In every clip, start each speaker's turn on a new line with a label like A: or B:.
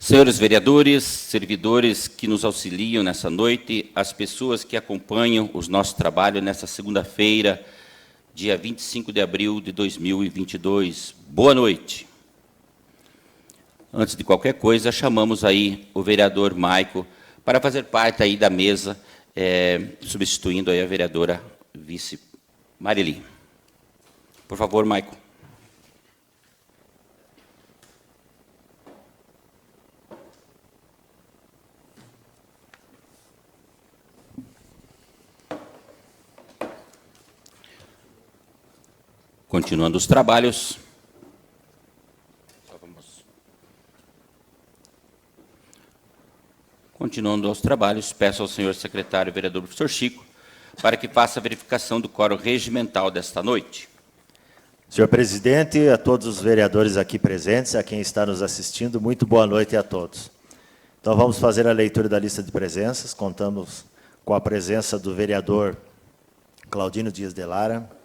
A: Senhores vereadores, servidores que nos auxiliam nessa noite, as pessoas que acompanham o nosso trabalho nesta segunda-feira, dia 25 de abril de 2022. Boa noite. Antes de qualquer coisa, chamamos aí o vereador Maico para fazer parte aí da mesa, substituindo aí a vereadora vice Marili. Por favor, Maico. Continuando os trabalhos. Continuando os trabalhos, peço ao senhor secretário, vereador professor Chico, para que faça a verificação do quórum regimental desta noite.
B: Senhor presidente, a todos os vereadores aqui presentes, a quem está nos assistindo, muito boa noite a todos. Então, vamos fazer a leitura da lista de presenças. Contamos com a presença do vereador Claudino Dias de Lara,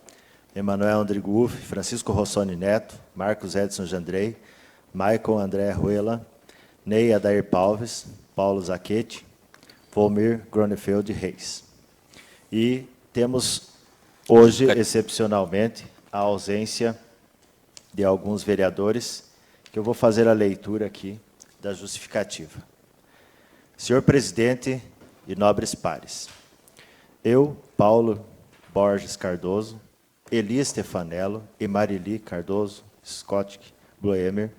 B: Emanuel Andrigo Uff, Francisco Rossoni Neto, Marcos Edson Jandrei, Michael André Ruela, Ney Adair Palves, Paulo Zachetti, Volmir Gronefeld Reis. E temos hoje, excepcionalmente, a ausência de alguns vereadores, que eu vou fazer a leitura aqui da justificativa. Senhor presidente e nobres pares, eu, Paulo Borges Cardoso, Eli Stefanello e Marili Cardoso Scott Bloemer,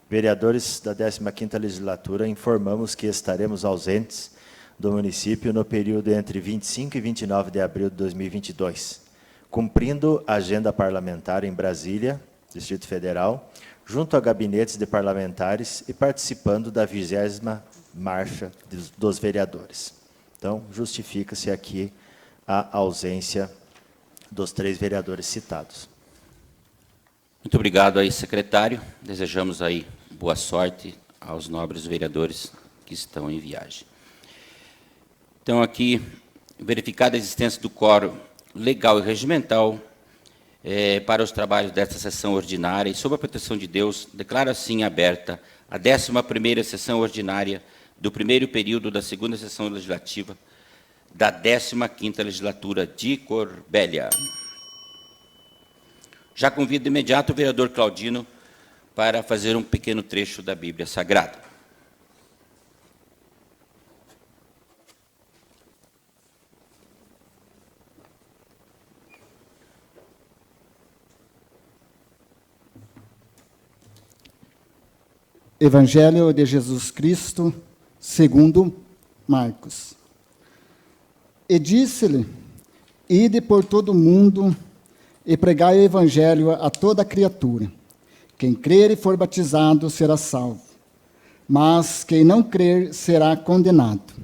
B: vereadores da 15ª Legislatura, informamos que estaremos ausentes do município no período entre 25 e 29 de abril de 2022, cumprindo a agenda parlamentar em Brasília, Distrito Federal, junto a gabinetes de parlamentares e participando da 20ª Marcha dos Vereadores. Então, justifica-se aqui a ausência dos 3 vereadores citados.
A: Muito obrigado aí, secretário. Desejamos aí boa sorte aos nobres vereadores que estão em viagem. Então, aqui, verificada a existência do quórum legal e regimental para os trabalhos desta sessão ordinária e, sob a proteção de Deus, declaro assim aberta a 11ª sessão ordinária do primeiro período da 2ª sessão legislativa da 15ª Legislatura de Corbélia. Já convido de imediato o vereador Claudino para fazer um pequeno trecho da Bíblia Sagrada.
C: Evangelho de Jesus Cristo, segundo Marcos. E disse-lhe, ide por todo o mundo e pregai o Evangelho a toda criatura. Quem crer e for batizado será salvo, mas quem não crer será condenado.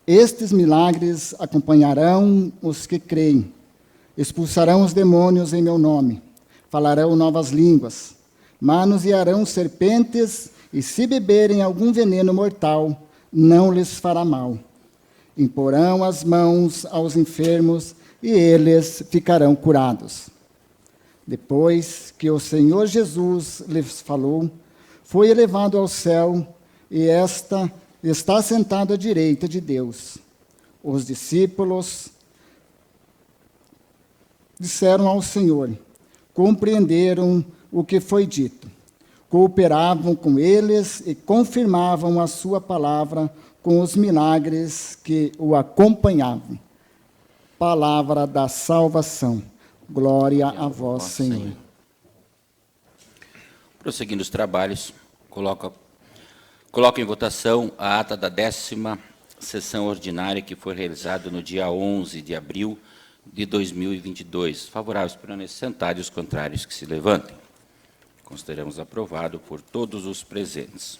C: Estes milagres acompanharão os que creem. Expulsarão os demônios em meu nome, falarão novas línguas, manusearão serpentes, e se beberem algum veneno mortal, não lhes fará mal. Imporão as mãos aos enfermos e eles ficarão curados. Depois que o Senhor Jesus lhes falou, foi elevado ao céu e está sentado à direita de Deus. Os discípulos disseram ao Senhor, compreenderam o que foi dito, cooperavam com eles e confirmavam a sua palavra com os milagres que o acompanhavam. Palavra da salvação. Glória a vós, Senhor.
A: Prosseguindo os trabalhos, coloco em votação a ata da 10ª sessão ordinária que foi realizada no dia 11 de abril de 2022. Favoráveis permaneçam sentados e os contrários que se levantem. Consideramos aprovado por todos os presentes.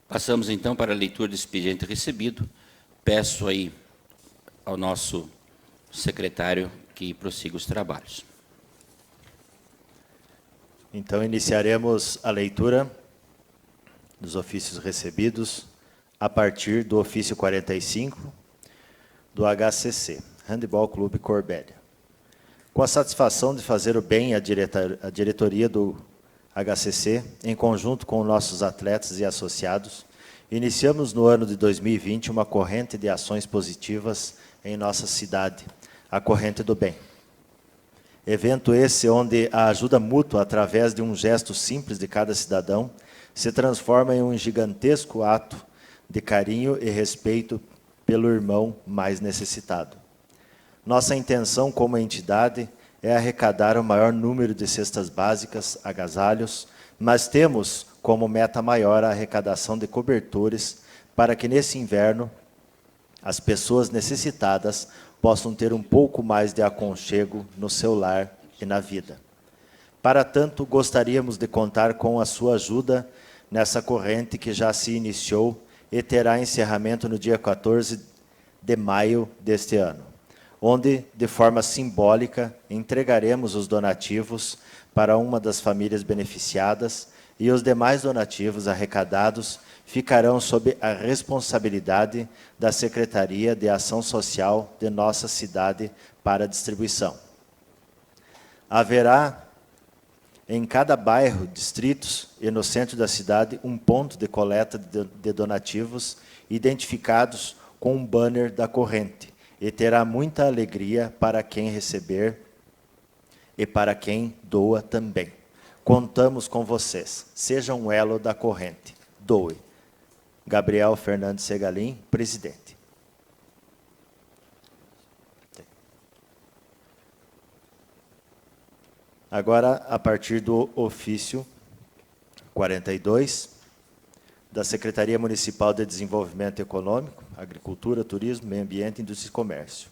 A: Passamos, então, para a leitura do expediente recebido. Peço aí ao nosso secretário que prossiga os trabalhos.
B: Então, iniciaremos a leitura dos ofícios recebidos a partir do ofício 45 do HCC, Handebol Clube Corbélia. Com a satisfação de fazer o bem à diretoria do HCC, em conjunto com nossos atletas e associados, iniciamos no ano de 2020 uma corrente de ações positivas em nossa cidade, a Corrente do Bem. Evento esse onde a ajuda mútua, através de um gesto simples de cada cidadão, se transforma em um gigantesco ato de carinho e respeito pelo irmão mais necessitado. Nossa intenção como entidade é arrecadar o maior número de cestas básicas, agasalhos, mas temos como meta maior a arrecadação de cobertores para que nesse inverno as pessoas necessitadas possam ter um pouco mais de aconchego no seu lar e na vida. Para tanto, gostaríamos de contar com a sua ajuda nessa corrente que já se iniciou e terá encerramento no dia 14 de maio deste ano, onde, de forma simbólica, entregaremos os donativos para uma das famílias beneficiadas e os demais donativos arrecadados ficarão sob a responsabilidade da Secretaria de Ação Social de nossa cidade para distribuição. Haverá em cada bairro, distritos e no centro da cidade um ponto de coleta de donativos identificados com um banner da corrente e terá muita alegria para quem receber e para quem doa também. Contamos com vocês. Sejam um elo da corrente. Doe. Gabriel Fernandes Segalim, presidente. Agora, a partir do ofício 42, da Secretaria Municipal de Desenvolvimento Econômico, Agricultura, Turismo, Meio Ambiente, Indústria e Comércio.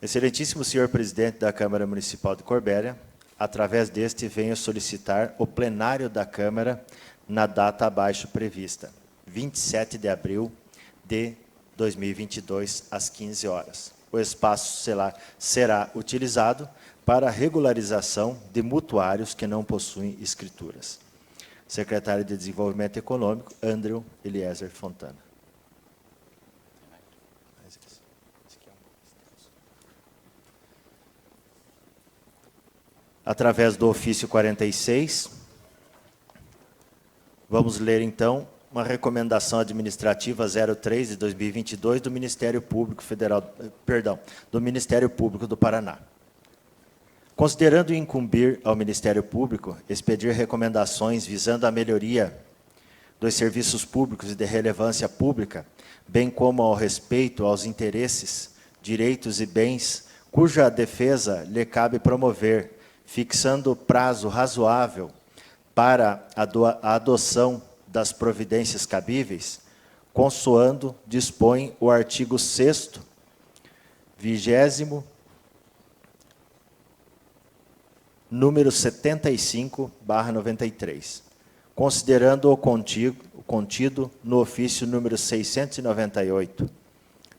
B: Excelentíssimo senhor presidente da Câmara Municipal de Corbélia, através deste venho solicitar o plenário da Câmara na data abaixo prevista, 27 de abril de 2022, às 15 horas. O espaço será utilizado para regularização de mutuários que não possuem escrituras. Secretário de Desenvolvimento Econômico, Andrew Eliezer Fontana. Através do ofício 46, vamos ler, então, uma recomendação administrativa 03 de 2022 do Ministério Público do Ministério Público do Paraná. Considerando incumbir ao Ministério Público expedir recomendações visando a melhoria dos serviços públicos e de relevância pública, bem como ao respeito aos interesses, direitos e bens cuja defesa lhe cabe promover, fixando prazo razoável para a adoção das providências cabíveis, consoando dispõe o artigo 6º, 20º, número 75/93, considerando o contido no ofício número 698,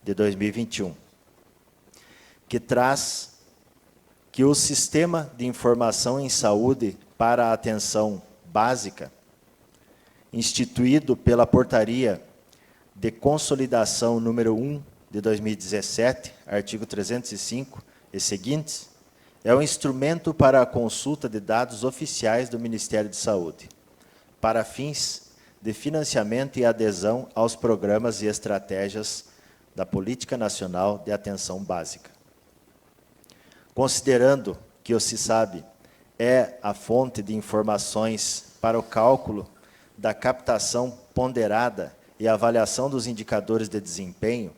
B: de 2021, que traz que o Sistema de Informação em Saúde para a Atenção Básica, instituído pela Portaria de Consolidação número 1, de 2017, artigo 305 e seguintes, é um instrumento para a consulta de dados oficiais do Ministério de Saúde, para fins de financiamento e adesão aos programas e estratégias da Política Nacional de Atenção Básica. Considerando que o CISAB é a fonte de informações para o cálculo da captação ponderada e avaliação dos indicadores de desempenho,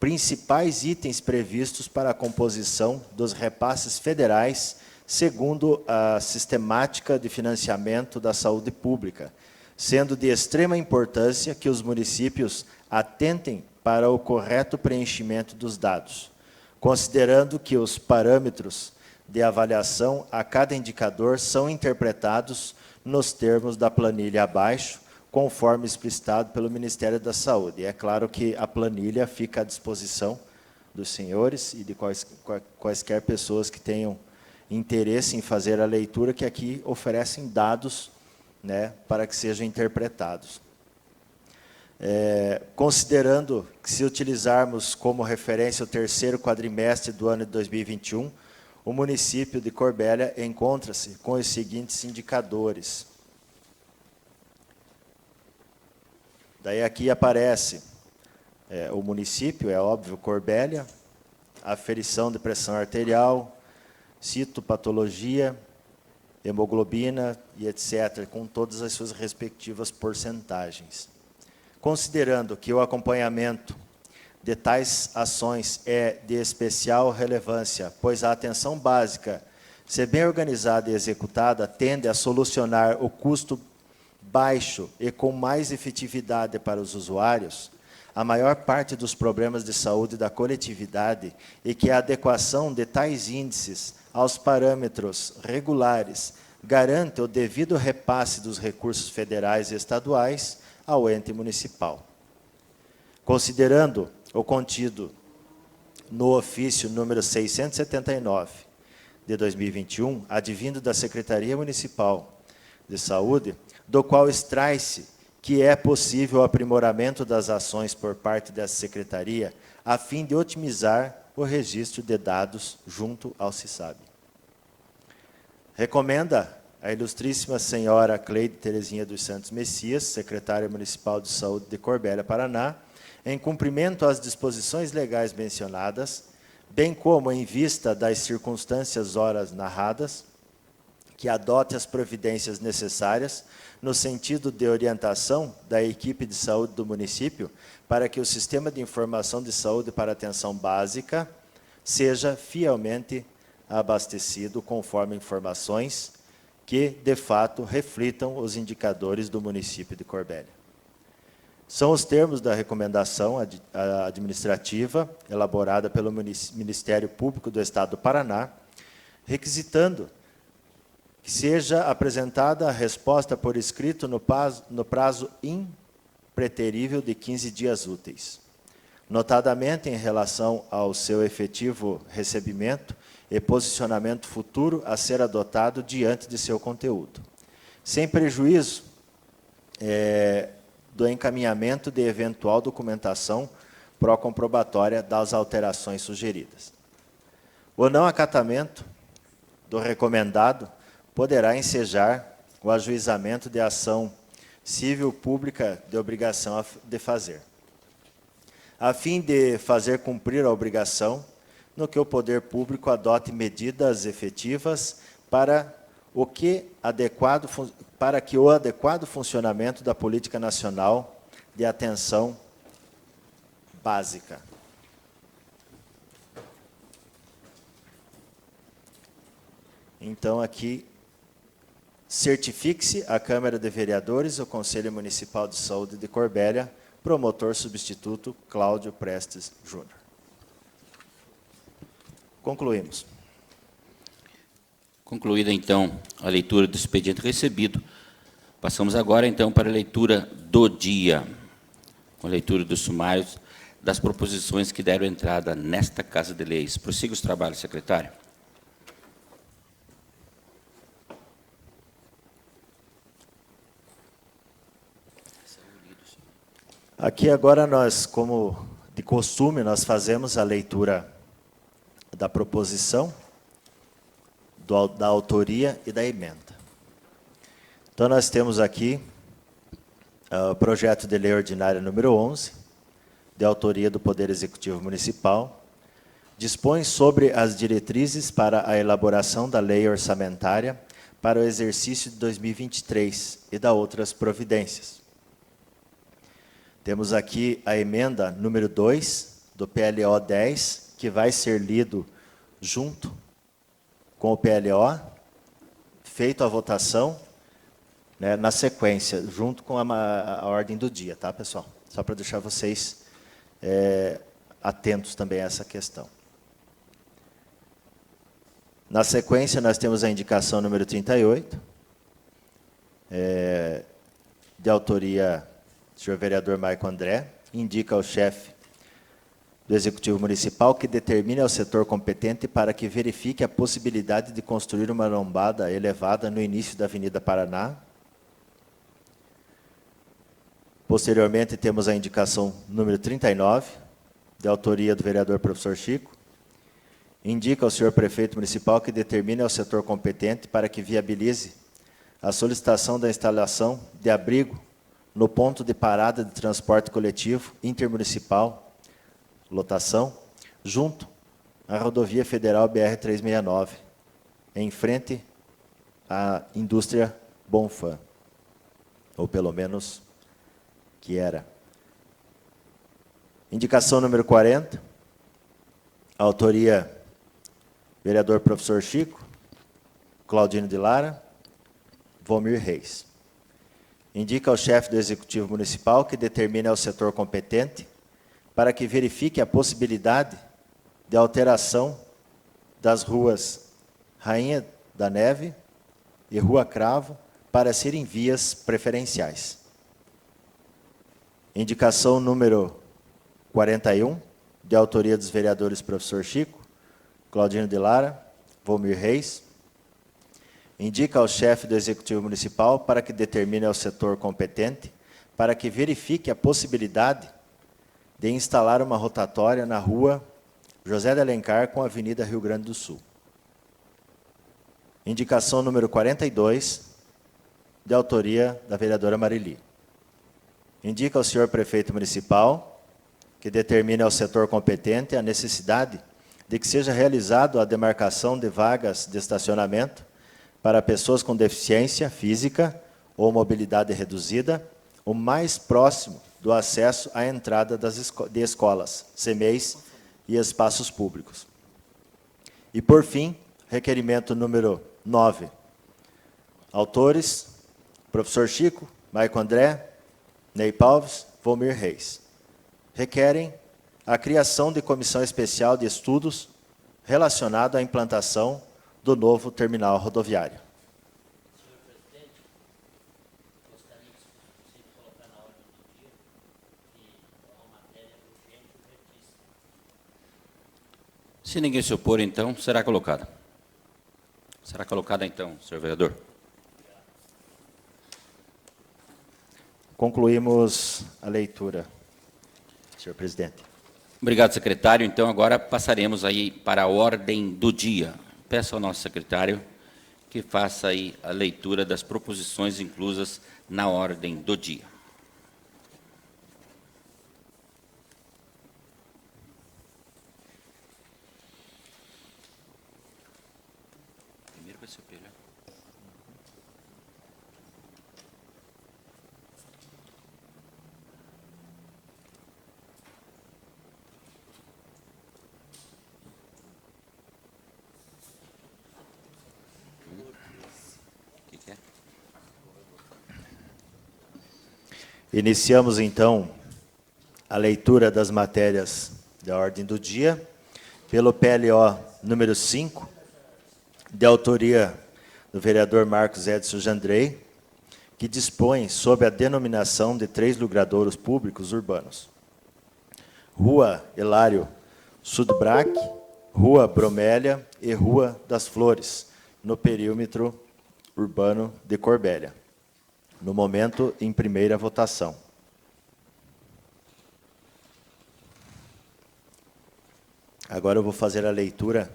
B: principais itens previstos para a composição dos repasses federais segundo a sistemática de financiamento da saúde pública, sendo de extrema importância que os municípios atentem para o correto preenchimento dos dados, considerando que os parâmetros de avaliação a cada indicador são interpretados nos termos da planilha abaixo, conforme explicitado pelo Ministério da Saúde. E é claro que a planilha fica à disposição dos senhores e de quaisquer pessoas que tenham interesse em fazer a leitura, que aqui oferecem dados, né, para que sejam interpretados. Considerando que, se utilizarmos como referência o terceiro quadrimestre do ano de 2021, o município de Corbélia encontra-se com os seguintes indicadores. Daí aqui aparece o município, é óbvio, Corbélia, aferição de pressão arterial, citopatologia, hemoglobina e etc., com todas as suas respectivas porcentagens. Considerando que o acompanhamento de tais ações é de especial relevância, pois a atenção básica, se bem organizada e executada, tende a solucionar o custo baixo e com mais efetividade para os usuários, a maior parte dos problemas de saúde da coletividade, e que a adequação de tais índices aos parâmetros regulares garante o devido repasse dos recursos federais e estaduais ao ente municipal. Considerando o contido no ofício número 679 de 2021, advindo da Secretaria Municipal de Saúde, do qual extrai-se que é possível o aprimoramento das ações por parte dessa secretaria, a fim de otimizar o registro de dados junto ao CISAB. Recomenda a ilustríssima senhora Cleide Terezinha dos Santos Messias, secretária municipal de saúde de Corbélia, Paraná, em cumprimento às disposições legais mencionadas, bem como em vista das circunstâncias horas narradas, que adote as providências necessárias no sentido de orientação da equipe de saúde do município para que o sistema de informação de saúde para atenção básica seja fielmente abastecido conforme informações que, de fato, reflitam os indicadores do município de Corbélia. São os termos da recomendação administrativa elaborada pelo Ministério Público do Estado do Paraná, requisitando que seja apresentada a resposta por escrito no prazo impreterível de 15 dias úteis, notadamente em relação ao seu efetivo recebimento e posicionamento futuro a ser adotado diante de seu conteúdo, sem prejuízo do encaminhamento de eventual documentação pró-comprobatória das alterações sugeridas. O não acatamento do recomendado poderá ensejar o ajuizamento de ação civil pública de obrigação de fazer, a fim de fazer cumprir a obrigação, no que o poder público adote medidas efetivas para que o adequado funcionamento da política nacional de atenção básica. Então, aqui, certifique-se a Câmara de Vereadores, o Conselho Municipal de Saúde de Corbélia, promotor substituto Cláudio Prestes Júnior. Concluímos.
A: Concluída, então, a leitura do expediente recebido, passamos agora, então, para a leitura do dia, com a leitura dos sumários das proposições que deram entrada nesta Casa de Leis. Prossiga os trabalhos, secretário.
B: Aqui agora nós, como de costume, nós fazemos a leitura da proposição, da autoria e da emenda. Então, nós temos aqui o projeto de lei ordinária número 11, de autoria do Poder Executivo Municipal, dispõe sobre as diretrizes para a elaboração da lei orçamentária para o exercício de 2023 e da outras providências. Temos aqui a emenda número 2 do PLO 10, que vai ser lido junto com o PLO, feito a votação, né, na sequência, junto com a ordem do dia, tá, pessoal? Só para deixar vocês atentos também a essa questão. Na sequência, nós temos a indicação número 38, de autoria do senhor vereador Maico André, indica ao chefe do Executivo Municipal que determine ao setor competente para que verifique a possibilidade de construir uma lombada elevada no início da Avenida Paraná. Posteriormente, temos a indicação número 39, de autoria do vereador professor Chico, indica ao senhor prefeito municipal que determine ao setor competente para que viabilize a solicitação da instalação de abrigo no ponto de parada de transporte coletivo intermunicipal, lotação, junto à rodovia federal BR-369, em frente à indústria Bonfim, ou pelo menos que era. Indicação número 40, autoria vereador professor Chico, Claudino de Lara, Valmir Reis. Indica ao chefe do Executivo Municipal que determine ao setor competente para que verifique a possibilidade de alteração das ruas Rainha da Neve e Rua Cravo para serem vias preferenciais. Indicação número 41, de autoria dos vereadores professor Chico, Claudino de Lara, Valmir Reis. Indica ao chefe do Executivo Municipal para que determine ao setor competente para que verifique a possibilidade de instalar uma rotatória na rua José de Alencar com a Avenida Rio Grande do Sul. Indicação número 42, de autoria da vereadora Marili. Indica ao senhor prefeito municipal que determine ao setor competente a necessidade de que seja realizado a demarcação de vagas de estacionamento para pessoas com deficiência física ou mobilidade reduzida, o mais próximo do acesso à entrada de escolas, CMEIs e espaços públicos. E, por fim, requerimento número 9. Autores, professor Chico, Maico André, Ney Palves, Valmir Reis. Requerem a criação de comissão especial de estudos relacionado à implantação do novo terminal rodoviário.
D: Senhor presidente, gostaria que você colocar na ordem do dia que é uma matéria urgente e urgentíssima.
A: Se ninguém se opor, então, será colocada. Será colocada, então, senhor vereador.
B: Concluímos a leitura, senhor presidente.
A: Obrigado, secretário. Então, agora passaremos aí para a ordem do dia. Peço ao nosso secretário que faça aí a leitura das proposições inclusas na ordem do dia. Primeiro vai ser o Pelé.
B: Iniciamos, então, a leitura das matérias da ordem do dia, pelo PLO número 5, de autoria do vereador Marcos Edson Jandrei, que dispõe sobre a denominação de 3 logradouros públicos urbanos. Rua Hilário Sudbrac, Rua Bromélia e Rua das Flores, no perímetro urbano de Corbélia. No momento, em primeira votação. Agora eu vou fazer a leitura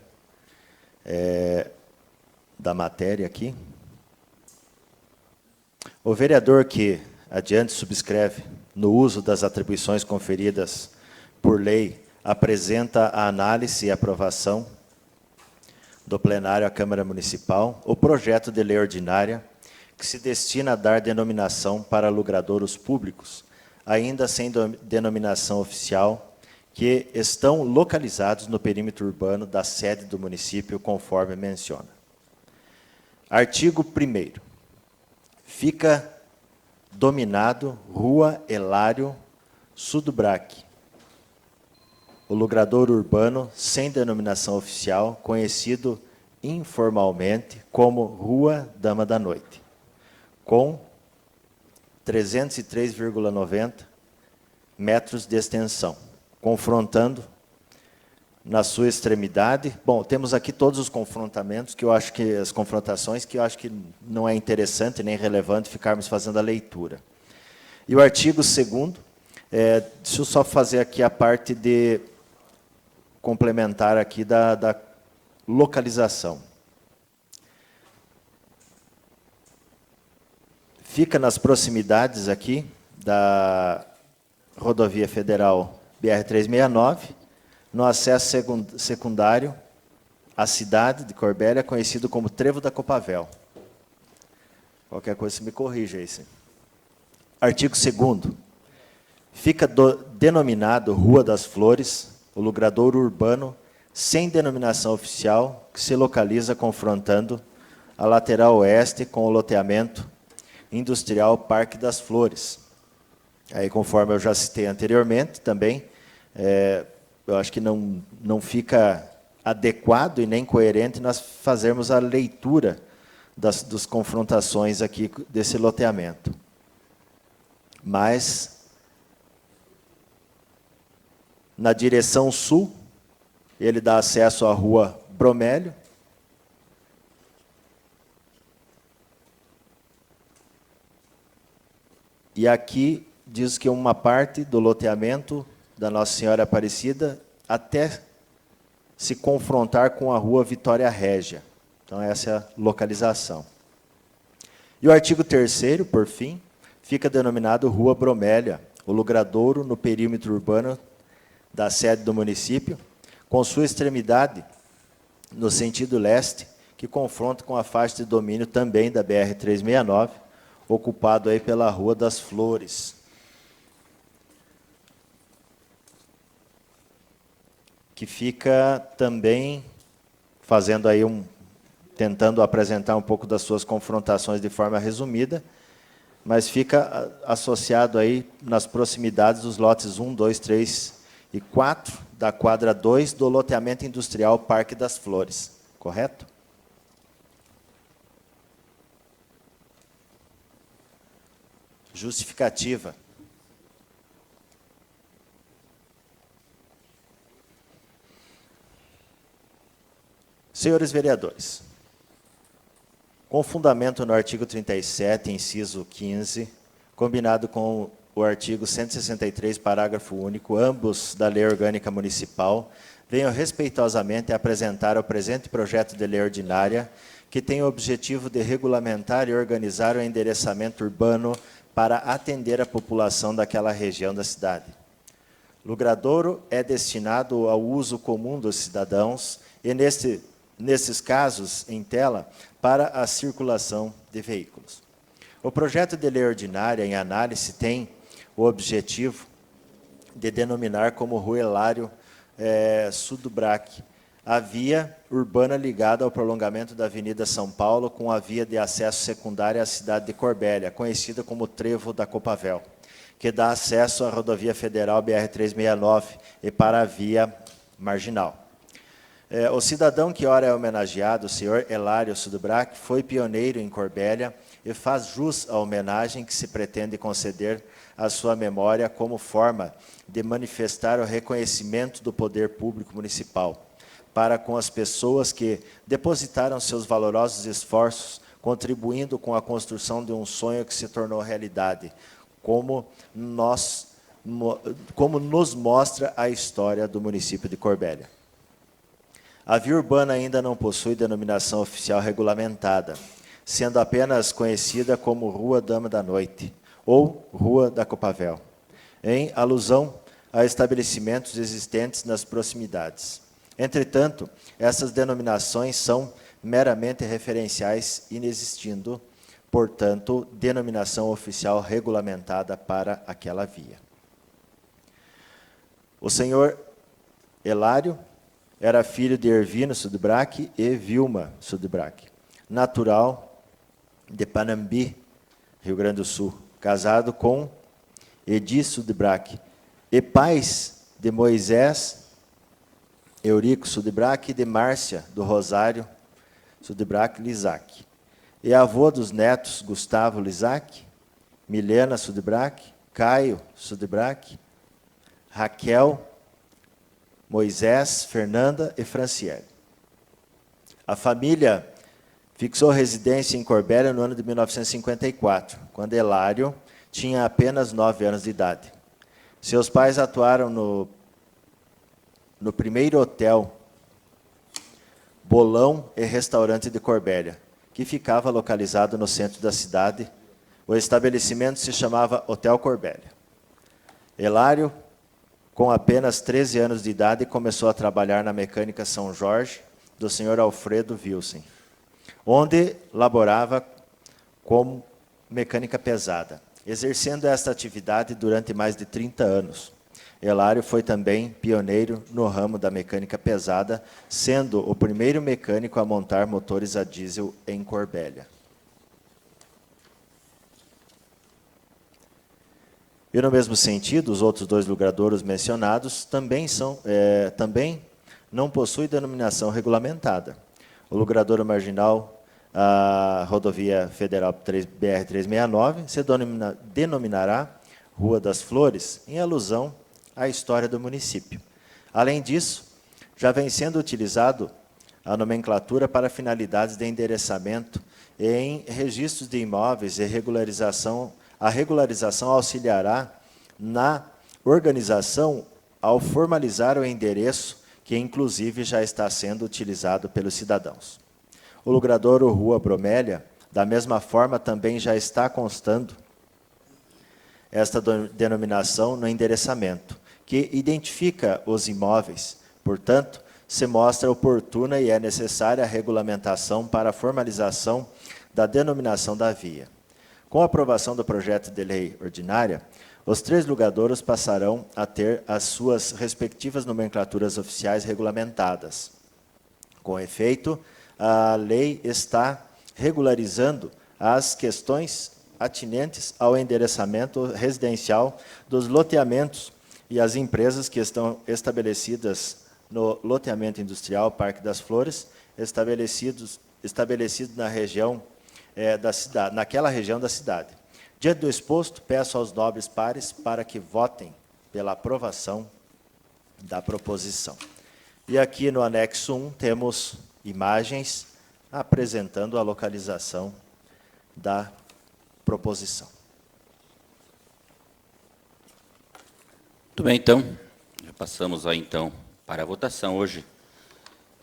B: da matéria aqui. O vereador que adiante subscreve no uso das atribuições conferidas por lei apresenta a análise e aprovação do plenário à Câmara Municipal o projeto de lei ordinária que se destina a dar denominação para logradouros públicos, ainda sem denominação oficial, que estão localizados no perímetro urbano da sede do município, conforme menciona. Artigo 1º. Fica dominado Rua Hilário Sudbrac, o logradouro urbano sem denominação oficial, conhecido informalmente como Rua Dama da Noite, com 303,90 metros de extensão, confrontando na sua extremidade. Bom, temos aqui todos os confrontamentos, que eu acho que as confrontações, que eu acho que não é interessante nem relevante ficarmos fazendo a leitura. E o artigo 2º, deixa eu só fazer aqui a parte de complementar aqui da localização. Fica nas proximidades aqui da rodovia federal BR-369, no acesso secundário à cidade de Corbélia, conhecido como Trevo da Copavel. Qualquer coisa você me corrija aí. Sim. Artigo 2º. Fica denominado Rua das Flores, o logradouro urbano sem denominação oficial, que se localiza confrontando a lateral oeste com o loteamento industrial Parque das Flores. Aí, conforme eu já citei anteriormente, também, eu acho que não fica adequado e nem coerente nós fazermos a leitura das confrontações aqui desse loteamento. Mas, na direção sul, ele dá acesso à Rua Bromélio, e aqui diz que uma parte do loteamento da Nossa Senhora Aparecida até se confrontar com a Rua Vitória Régia. Então, essa é a localização. E o artigo 3º, por fim, fica denominado Rua Bromélia, o logradouro no perímetro urbano da sede do município, com sua extremidade no sentido leste, que confronta com a faixa de domínio também da BR-369, ocupado aí pela Rua das Flores. Que fica também fazendo aí tentando apresentar um pouco das suas confrontações de forma resumida, mas fica associado aí nas proximidades dos lotes 1, 2, 3 e 4 da quadra 2 do loteamento industrial Parque das Flores, correto? Justificativa. Senhores vereadores, com fundamento no artigo 37, inciso 15, combinado com o artigo 163, parágrafo único, ambos da Lei Orgânica Municipal, venho respeitosamente apresentar o presente projeto de lei ordinária, que tem o objetivo de regulamentar e organizar o endereçamento urbano para atender a população daquela região da cidade. Logradouro é destinado ao uso comum dos cidadãos e, nesses casos, em tela, para a circulação de veículos. O projeto de lei ordinária em análise tem o objetivo de denominar como Rua Hilário Sudubrac a via urbana ligada ao prolongamento da Avenida São Paulo com a via de acesso secundária à cidade de Corbélia, conhecida como Trevo da Copavel, que dá acesso à rodovia federal BR-369 e para a via marginal. O cidadão que ora é homenageado, o senhor Hilário Sudubrac, foi pioneiro em Corbélia e faz jus à homenagem que se pretende conceder à sua memória como forma de manifestar o reconhecimento do poder público municipal para com as pessoas que depositaram seus valorosos esforços, contribuindo com a construção de um sonho que se tornou realidade, como nos mostra a história do município de Corbélia. A via urbana ainda não possui denominação oficial regulamentada, sendo apenas conhecida como Rua Dama da Noite, ou Rua da Copavel, em alusão a estabelecimentos existentes nas proximidades. Entretanto, essas denominações são meramente referenciais, inexistindo, portanto, denominação oficial regulamentada para aquela via. O senhor Hilário era filho de Ervino Sudubrac e Vilma Sudubrac, natural de Panambi, Rio Grande do Sul, casado com Edi Sudubrac, e pais de Moisés Eurico Sudubrac e de Márcia do Rosário Sudubrac Lizac, e avô dos netos Gustavo Lizac, Milena Sudubrac, Caio Sudubrac, Raquel, Moisés, Fernanda e Franciele. A família fixou residência em Corbélia no ano de 1954, quando Hilário tinha apenas 9 anos de idade. Seus pais atuaram no primeiro hotel Bolão e Restaurante de Corbélia, que ficava localizado no centro da cidade. O estabelecimento se chamava Hotel Corbélia. Hilário, com apenas 13 anos de idade, começou a trabalhar na mecânica São Jorge, do senhor Alfredo Wilson, onde laborava como mecânica pesada, exercendo esta atividade durante mais de 30 anos. Hilário foi também pioneiro no ramo da mecânica pesada, sendo o primeiro mecânico a montar motores a diesel em Corbélia. E, no mesmo sentido, os outros dois logradouros mencionados também não possuem denominação regulamentada. O logradouro marginal, a rodovia federal BR-369, se denominará Rua das Flores, em alusão à história do município. Além disso, já vem sendo utilizado a nomenclatura para finalidades de endereçamento e em registros de imóveis e regularização. A regularização auxiliará na organização ao formalizar o endereço, que inclusive já está sendo utilizado pelos cidadãos. O logradouro Rua Bromélia, da mesma forma, também já está constando esta denominação no endereçamento, que identifica os imóveis. Portanto, se mostra oportuna e é necessária a regulamentação para a formalização da denominação da via. Com a aprovação do projeto de lei ordinária, os 3 logradouros passarão a ter as suas respectivas nomenclaturas oficiais regulamentadas. Com efeito, a lei está regularizando as questões atinentes ao endereçamento residencial dos loteamentos e as empresas que estão estabelecidas no loteamento industrial Parque das Flores, estabelecidos na região da cidade, naquela região da cidade. Diante do exposto, peço aos nobres pares para que votem pela aprovação da proposição. E aqui no anexo 1 temos imagens apresentando a localização da proposição.
A: Muito bem, então, já passamos aí, então, para a votação. Hoje,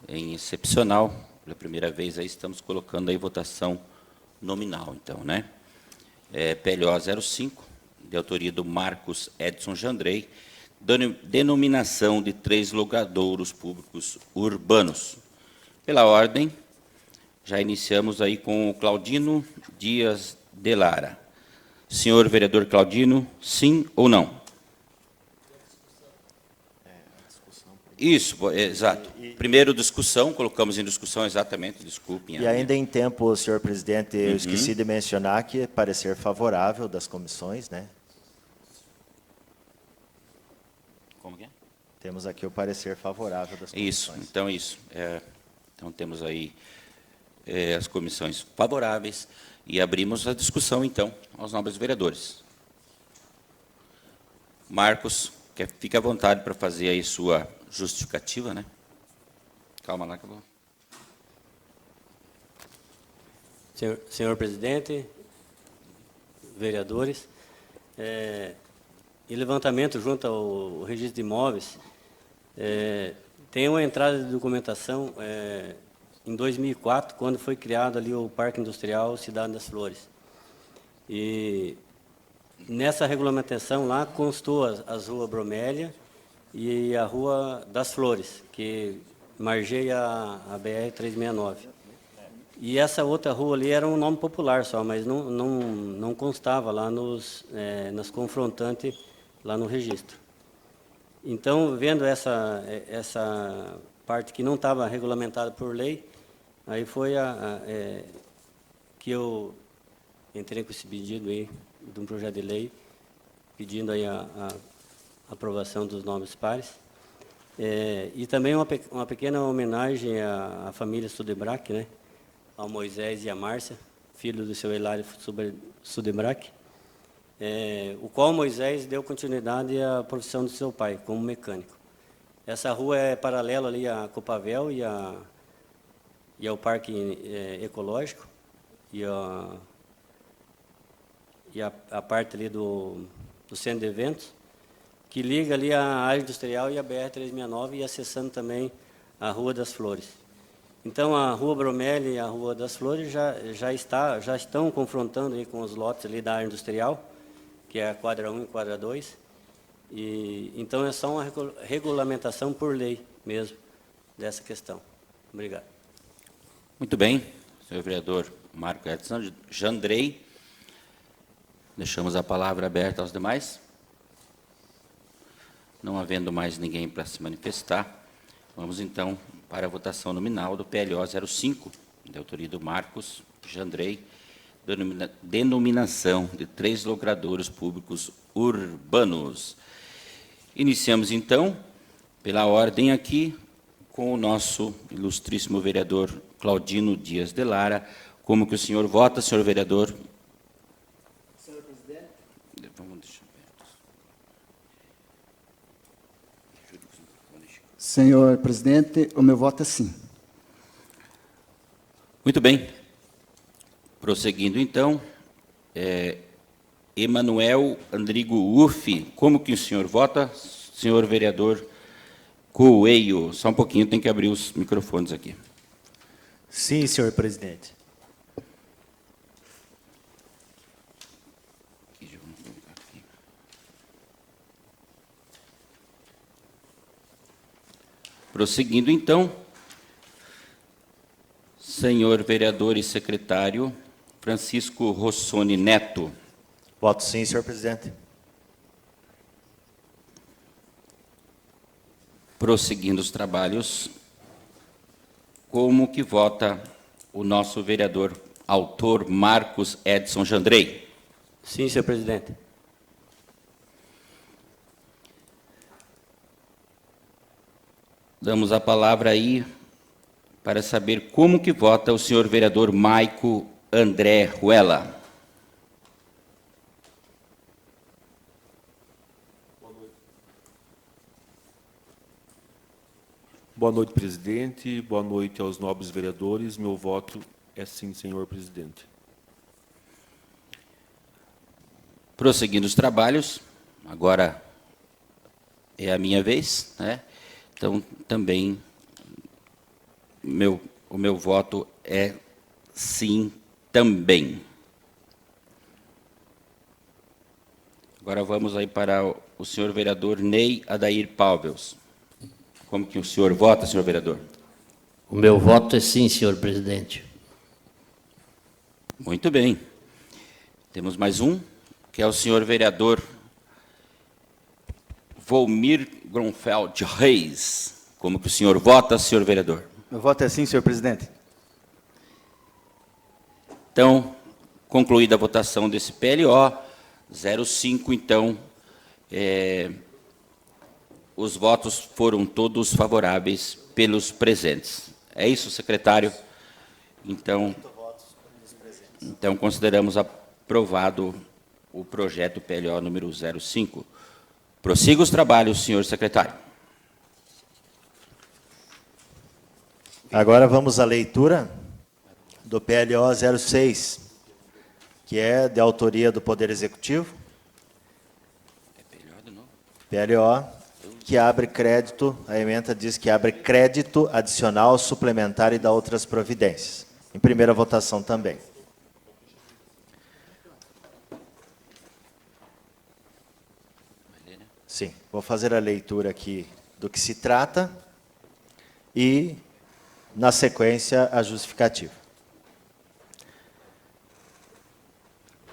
A: em excepcional, pela primeira vez, aí estamos colocando aí votação nominal, então, né? PLO 05, de autoria do Marcos Edson Jandrei, denominação de 3 logradouros públicos urbanos. Pela ordem, já iniciamos aí com o Claudino Dias de Lara. Senhor vereador Claudino, sim ou não? Isso, exato. Primeiro, discussão, colocamos em discussão exatamente, desculpem.
B: E ainda em tempo, senhor presidente, eu esqueci de mencionar que parecer favorável das comissões, né?
A: Como que é?
B: Temos aqui o parecer favorável das comissões.
A: Isso, então isso. Então temos aí as comissões favoráveis e abrimos a discussão, então, aos nobres vereadores. Marcos, fique à vontade para fazer aí sua justificativa, né? Calma lá que eu vou.
E: Senhor presidente, vereadores, em levantamento junto ao registro de imóveis, tem uma entrada de documentação em 2004, quando foi criado ali o Parque Industrial Cidade das Flores. E nessa regulamentação lá constou as ruas Bromélia e a Rua das Flores, que margeia a BR-369. E essa outra rua ali era um nome popular só, mas não constava lá nas confrontantes, lá no registro. Então, vendo essa parte que não estava regulamentada por lei, aí foi que eu entrei com esse pedido aí, de um projeto de lei, pedindo aí a aprovação dos nobres pares. E também uma pequena homenagem à família Sudebrac, né? Ao Moisés e à Márcia, filho do seu Hilário Sudebrac, o qual Moisés deu continuidade à profissão do seu pai, como mecânico. Essa rua é paralela ali à Copavel e ao Parque Ecológico, e a parte ali do centro de eventos, que liga ali a área industrial e a BR-369, e acessando também a Rua das Flores. Então, a Rua Bromelli e a Rua das Flores já estão confrontando aí com os lotes ali da área industrial, que é a quadra 1 e quadra 2. Então, é só uma regulamentação por lei mesmo dessa questão. Obrigado.
A: Muito bem, senhor vereador Marco Edson Jandrei. Deixamos a palavra aberta aos demais. Não havendo mais ninguém para se manifestar, vamos então para a votação nominal do PLO 05, de autoria do Marcos Jandrei, denominação de 3 logradouros públicos urbanos. Iniciamos então, pela ordem aqui, com o nosso ilustríssimo vereador Claudino Dias de Lara. Como que o senhor vota, senhor vereador?
C: Senhor presidente.
A: Vamos deixar aberto.
C: Senhor presidente, o meu voto é sim.
A: Muito bem. Prosseguindo, então, Emanuel Andrigo Uffi, como que o senhor vota, senhor vereador Coelho? Só um pouquinho, tem que abrir os microfones aqui.
F: Sim, senhor presidente.
A: Prosseguindo, então, senhor vereador e secretário Francisco Rossoni Neto.
B: Voto sim, senhor presidente.
A: Prosseguindo os trabalhos, como que vota o nosso vereador autor Marcos Edson Jandrei?
E: Sim, senhor presidente.
A: Damos a palavra aí para saber como que vota o senhor vereador Maico André Ruela.
G: Boa noite, presidente. Boa noite aos nobres vereadores. Meu voto é sim, senhor presidente.
A: Prosseguindo os trabalhos, agora é a minha vez, né? Então, também, o meu voto é sim também. Agora vamos aí para o senhor vereador Ney Adair Pauvels. Como que o senhor vota, senhor vereador?
D: O meu voto é sim, senhor presidente.
A: Muito bem. Temos mais um, que é o senhor vereador Volmir Gronfeld Reis. Como que o senhor vota, senhor vereador?
F: Meu voto é sim, senhor presidente.
A: Então, concluída a votação desse PLO 05, então, os votos foram todos favoráveis pelos presentes. É isso, secretário? Então, consideramos aprovado o projeto PLO número 05. Prossiga os trabalhos, senhor secretário.
B: Agora vamos à leitura do PLO 06, que é de autoria do Poder Executivo. PLO que abre crédito, a emenda diz que abre crédito adicional, suplementar e dá outras providências. Em primeira votação também. Sim, vou fazer a leitura aqui do que se trata e, na sequência, a justificativa.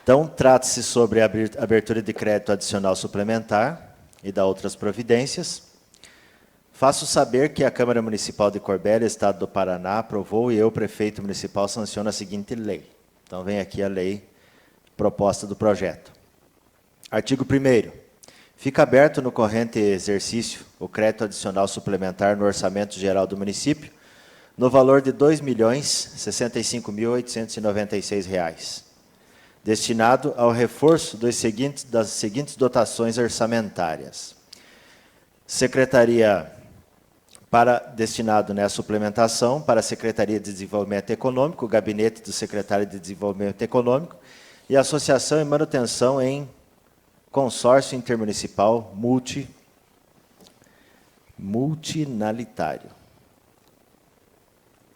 B: Então, trata-se sobre a abertura de crédito adicional suplementar e da outras providências. Faço saber que a Câmara Municipal de Corbélia, Estado do Paraná, aprovou e eu, prefeito municipal, sanciono a seguinte lei. Então, vem aqui a lei proposta do projeto. Artigo 1º. Fica aberto no corrente exercício o crédito adicional suplementar no orçamento geral do município, no valor de R$ 2.065.896, destinado ao reforço das seguintes dotações orçamentárias. Secretaria destinado nessa suplementação para a Secretaria de Desenvolvimento Econômico, o Gabinete do Secretário de Desenvolvimento Econômico e Associação e Manutenção em Consórcio Intermunicipal Multinalitário.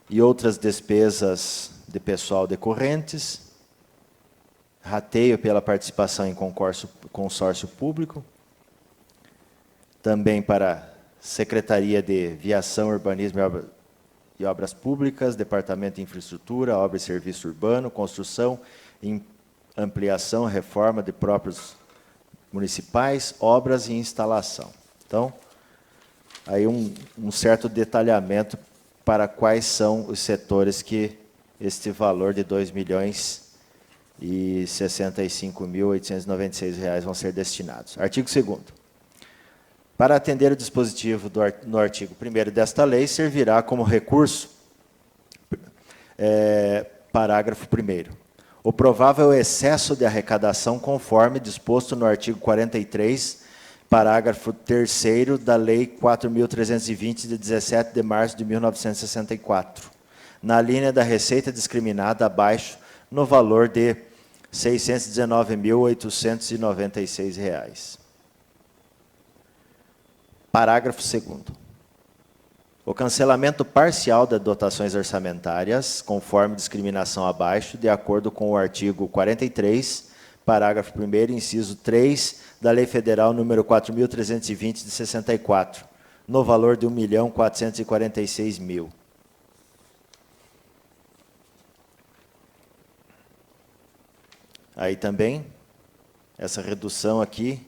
B: e outras despesas de pessoal decorrentes, rateio pela participação em consórcio público, também para Secretaria de Viação, Urbanismo e Obras Públicas, Departamento de Infraestrutura, Obra e Serviço Urbano, Construção, Ampliação, Reforma de próprios municipais, obras e instalação. Então, aí um certo detalhamento para quais são os setores que este valor de R$ 2.065.896 vão ser destinados. Artigo 2º. Para atender o dispositivo no artigo 1º desta lei, servirá como recurso, parágrafo 1º, o provável excesso de arrecadação conforme disposto no artigo 43, parágrafo 3º da Lei 4.320, de 17 de março de 1964, na linha da receita discriminada abaixo, no valor de R$ 619.896. Parágrafo 2º. O cancelamento parcial das dotações orçamentárias, conforme discriminação abaixo, de acordo com o artigo 43, parágrafo 1º, inciso 3, da Lei Federal número 4.320, de 64, no valor de R$ 1.446.000. Aí também, essa redução aqui,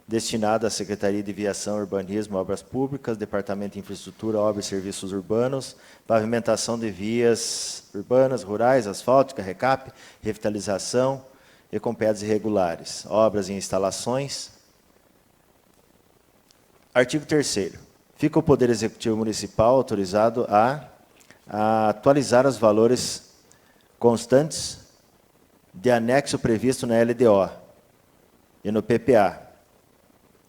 B: destinada à Secretaria de Viação, Urbanismo, Obras Públicas, Departamento de Infraestrutura, Obras e Serviços Urbanos, pavimentação de vias urbanas, rurais, asfáltica, recap, revitalização e com pedras irregulares, obras e instalações. Artigo 3º. Fica o Poder Executivo Municipal autorizado a atualizar os valores constantes de anexo previsto na LDO e no PPA.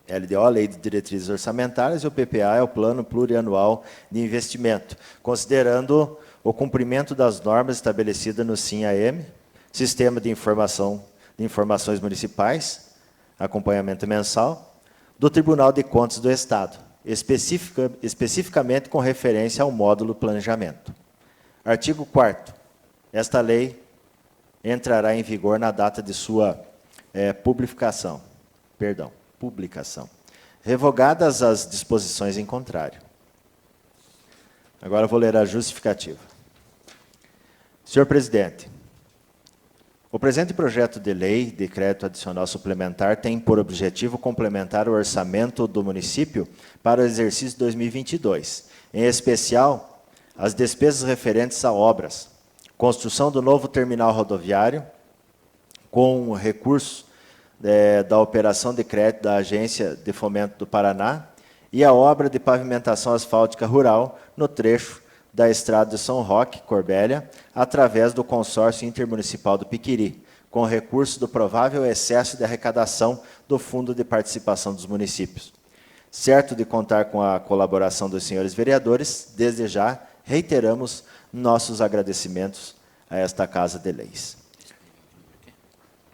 B: LDO, Lei de Diretrizes Orçamentárias, e o PPA é o Plano Plurianual de Investimento, considerando o cumprimento das normas estabelecidas no SIM-AM, Sistema de Informações Municipais, acompanhamento mensal, do Tribunal de Contas do Estado, especificamente com referência ao módulo Planejamento. Artigo 4º. Esta lei entrará em vigor na data de sua publicação. Revogadas as disposições em contrário. Agora eu vou ler a justificativa. Senhor presidente, o presente projeto de lei de crédito adicional suplementar tem por objetivo complementar o orçamento do município para o exercício 2022, em especial as despesas referentes a obras, construção do novo terminal rodoviário, com recurso da operação de crédito da Agência de Fomento do Paraná, e a obra de pavimentação asfáltica rural no trecho da Estrada de São Roque, Corbélia, através do Consórcio Intermunicipal do Piquiri, com recurso do provável excesso de arrecadação do Fundo de Participação dos Municípios. Certo de contar com a colaboração dos senhores vereadores, desde já reiteramos nossos agradecimentos a esta Casa de Leis.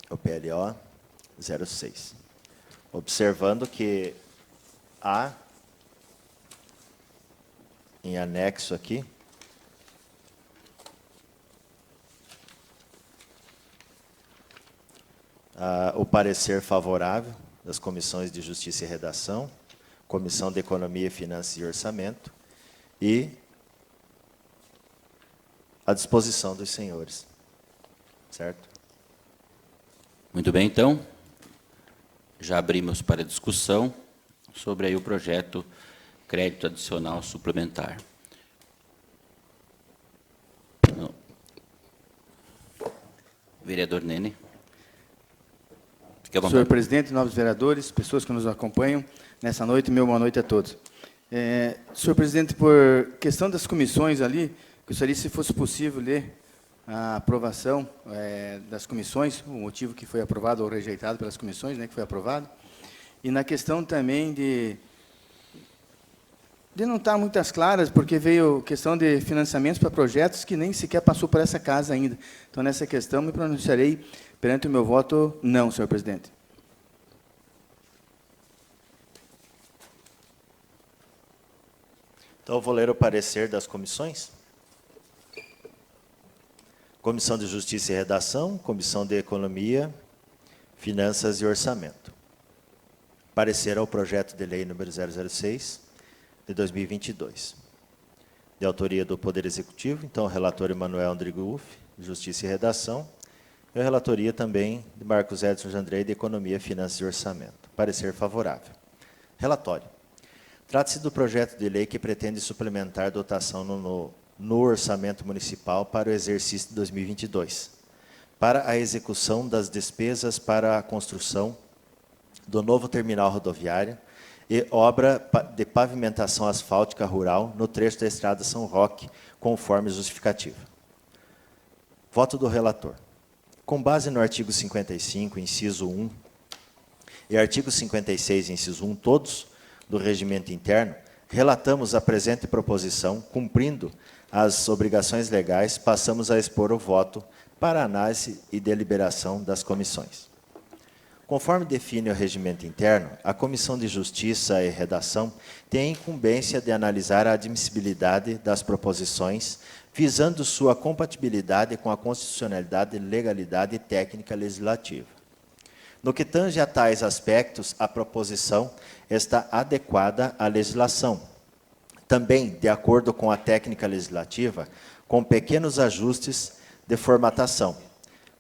B: O PLO 06. Observando que há, em anexo aqui, o parecer favorável das Comissões de Justiça e Redação, Comissão de Economia, Finanças e Orçamento, e à disposição dos senhores. Certo?
A: Muito bem, então. Já abrimos para discussão sobre aí o projeto crédito adicional suplementar. Vereador Nene. Fique à vontade.
F: Senhor presidente, novos vereadores, pessoas que nos acompanham nessa noite, meu boa noite a todos. Senhor presidente, por questão das comissões ali, gostaria, se fosse possível, ler a aprovação das comissões, o motivo que foi aprovado ou rejeitado pelas comissões, né, que foi aprovado, e na questão também de não estar muitas claras, porque veio questão de financiamentos para projetos que nem sequer passou por essa casa ainda. Então, nessa questão, me pronunciarei perante o meu voto não, senhor presidente.
B: Então, eu vou ler o parecer das comissões. Comissão de Justiça e Redação, Comissão de Economia, Finanças e Orçamento. Parecer ao projeto de lei número 006, de 2022. De autoria do Poder Executivo, então, o relator Emanuel Andriguff, Justiça e Redação, e a relatoria também de Marcos Edson de Andrei, de Economia, Finanças e Orçamento. Parecer favorável. Relatório. Trata-se do projeto de lei que pretende suplementar dotação no orçamento municipal para o exercício de 2022, para a execução das despesas para a construção do novo terminal rodoviário e obra de pavimentação asfáltica rural no trecho da Estrada São Roque, conforme justificativa. Voto do relator. Com base no artigo 55, inciso 1, e artigo 56, inciso 1, todos do regimento interno, relatamos a presente proposição, cumprindo as obrigações legais, passamos a expor o voto para análise e deliberação das comissões. Conforme define o regimento interno, a Comissão de Justiça e Redação tem a incumbência de analisar a admissibilidade das proposições, visando sua compatibilidade com a constitucionalidade, legalidade e técnica legislativa. No que tange a tais aspectos, a proposição está adequada à legislação. Também, de acordo com a técnica legislativa, com pequenos ajustes de formatação.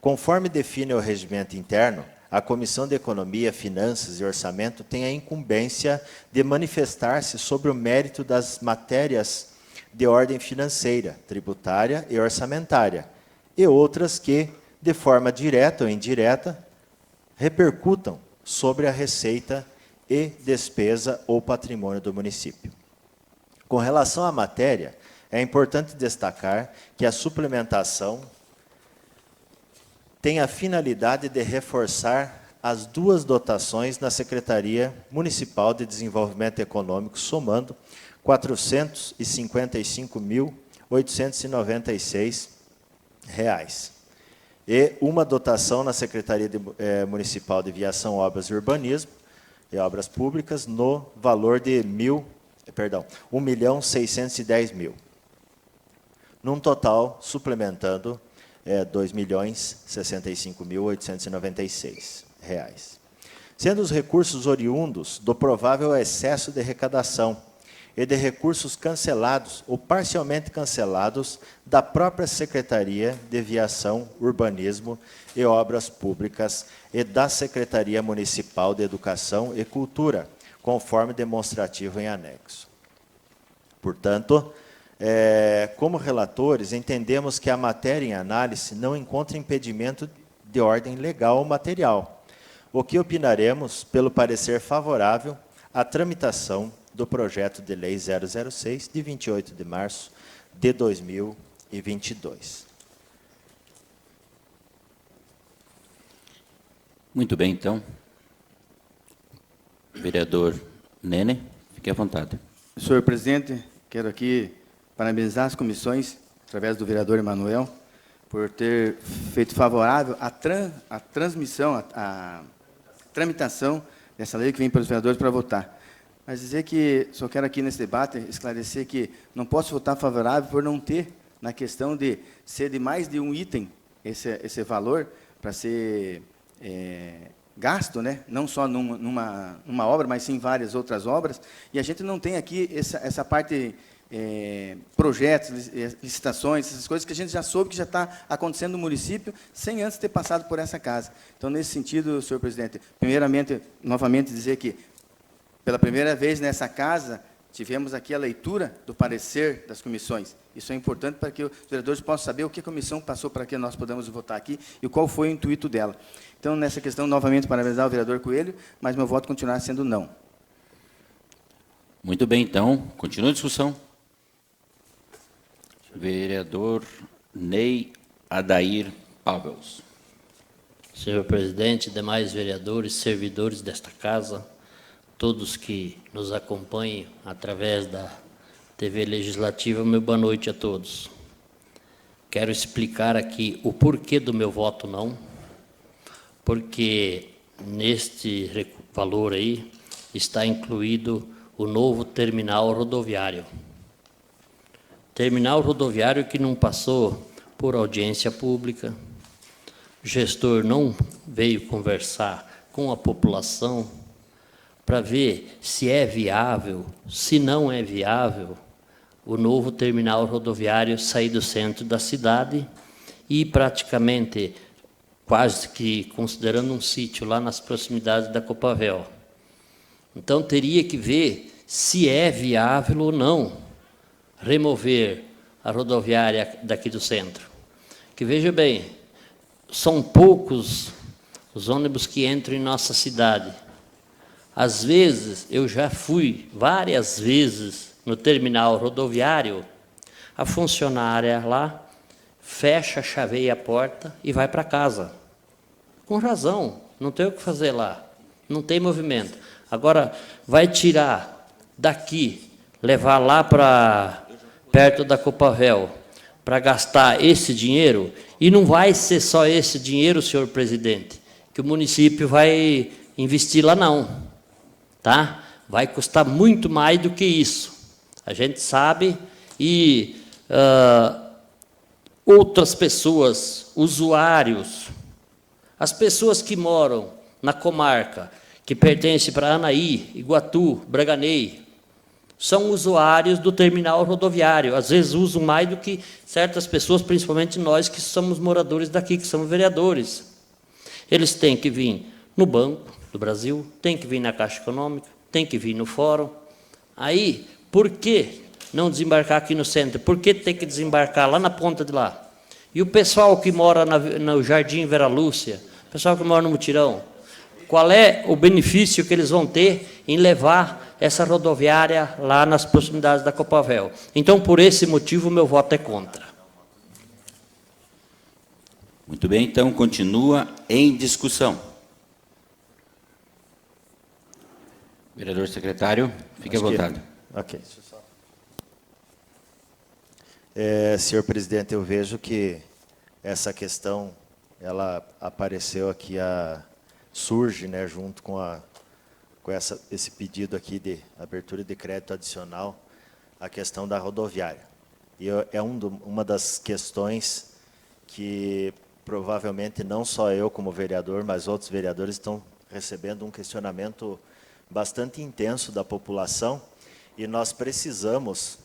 B: Conforme define o regimento interno, a Comissão de Economia, Finanças e Orçamento tem a incumbência de manifestar-se sobre o mérito das matérias de ordem financeira, tributária e orçamentária, e outras que, de forma direta ou indireta, repercutam sobre a receita e despesa ou patrimônio do município. Com relação à matéria, é importante destacar que a suplementação tem a finalidade de reforçar as duas dotações na Secretaria Municipal de Desenvolvimento Econômico, somando R$ 455.896, e uma dotação na Secretaria Municipal de Viação, Obras e Urbanismo e Obras Públicas no valor de R$ 1.610.000, num total suplementando R$ 2.065.896. Sendo os recursos oriundos do provável excesso de arrecadação e de recursos cancelados ou parcialmente cancelados da própria Secretaria de Viação, Urbanismo e Obras Públicas e da Secretaria Municipal de Educação e Cultura, conforme demonstrativo em anexo. Portanto, como relatores, entendemos que a matéria em análise não encontra impedimento de ordem legal ou material, o que opinaremos pelo parecer favorável à tramitação do projeto de lei 006, de 28 de março de 2022.
A: Muito bem, então. Vereador Nene, fique à vontade.
F: Senhor presidente, quero aqui parabenizar as comissões, através do vereador Emanuel, por ter feito favorável a tramitação dessa lei que vem para os vereadores para votar. Mas dizer que, só quero aqui nesse debate esclarecer que não posso votar favorável por não ter, na questão de ser de mais de um item esse valor para ser gasto, né? Não só numa obra, mas sim várias outras obras, e a gente não tem aqui essa parte, projetos, licitações, essas coisas que a gente já soube que já está acontecendo no município, sem antes ter passado por essa casa. Então, nesse sentido, senhor presidente, primeiramente, novamente dizer que, pela primeira vez nessa casa, tivemos aqui a leitura do parecer das comissões. Isso é importante para que os vereadores possam saber o que a comissão passou para que nós podemos votar aqui e qual foi o intuito dela. Então, nessa questão, novamente, parabenizar o vereador Coelho, mas meu voto continuará sendo não.
A: Muito bem, então. Continua a discussão. Vereador Ney Adair Pavels.
D: Senhor presidente, demais vereadores, servidores desta casa, todos que nos acompanham através da TV Legislativa, meu boa noite a todos. Quero explicar aqui o porquê do meu voto não, porque neste valor aí está incluído o novo terminal rodoviário. Terminal rodoviário que não passou por audiência pública. O gestor não veio conversar com a população para ver se é viável, se não é viável, o novo terminal rodoviário sair do centro da cidade e praticamente, quase que considerando um sítio lá nas proximidades da Copavel. Então, teria que ver se é viável ou não remover a rodoviária daqui do centro. Que, veja bem, são poucos os ônibus que entram em nossa cidade. Às vezes, eu já fui várias vezes no terminal rodoviário, a funcionária lá fecha, chaveia a porta e vai para casa. Com razão, não tem o que fazer lá, não tem movimento. Agora, vai tirar daqui, levar lá para perto da Copavel, para gastar esse dinheiro, e não vai ser só esse dinheiro, senhor presidente, que o município vai investir lá, não. Tá? Vai custar muito mais do que isso. A gente sabe, e outras pessoas, usuários, as pessoas que moram na comarca, que pertencem para Anaí, Iguatu, Braganey, são usuários do terminal rodoviário. Às vezes usam mais do que certas pessoas, principalmente nós que somos moradores daqui, que somos vereadores. Eles têm que vir no Banco do Brasil, têm que vir na Caixa Econômica, têm que vir no Fórum. Aí, por que não desembarcar aqui no centro? Por que tem que desembarcar lá na ponta de lá? E o pessoal que mora no Jardim Vera Lúcia, o pessoal que mora no Mutirão, qual é o benefício que eles vão ter em levar essa rodoviária lá nas proximidades da Copavel? Então, por esse motivo, o meu voto é contra.
A: Muito bem, então, continua em discussão. Vereador secretário, fique à vontade.
B: Ok. Senhor presidente, eu vejo que essa questão, ela apareceu aqui, surge, né, junto com esse pedido aqui de abertura de crédito adicional, a questão da rodoviária. E é uma das questões que provavelmente não só eu como vereador, mas outros vereadores estão recebendo um questionamento bastante intenso da população, e nós precisamos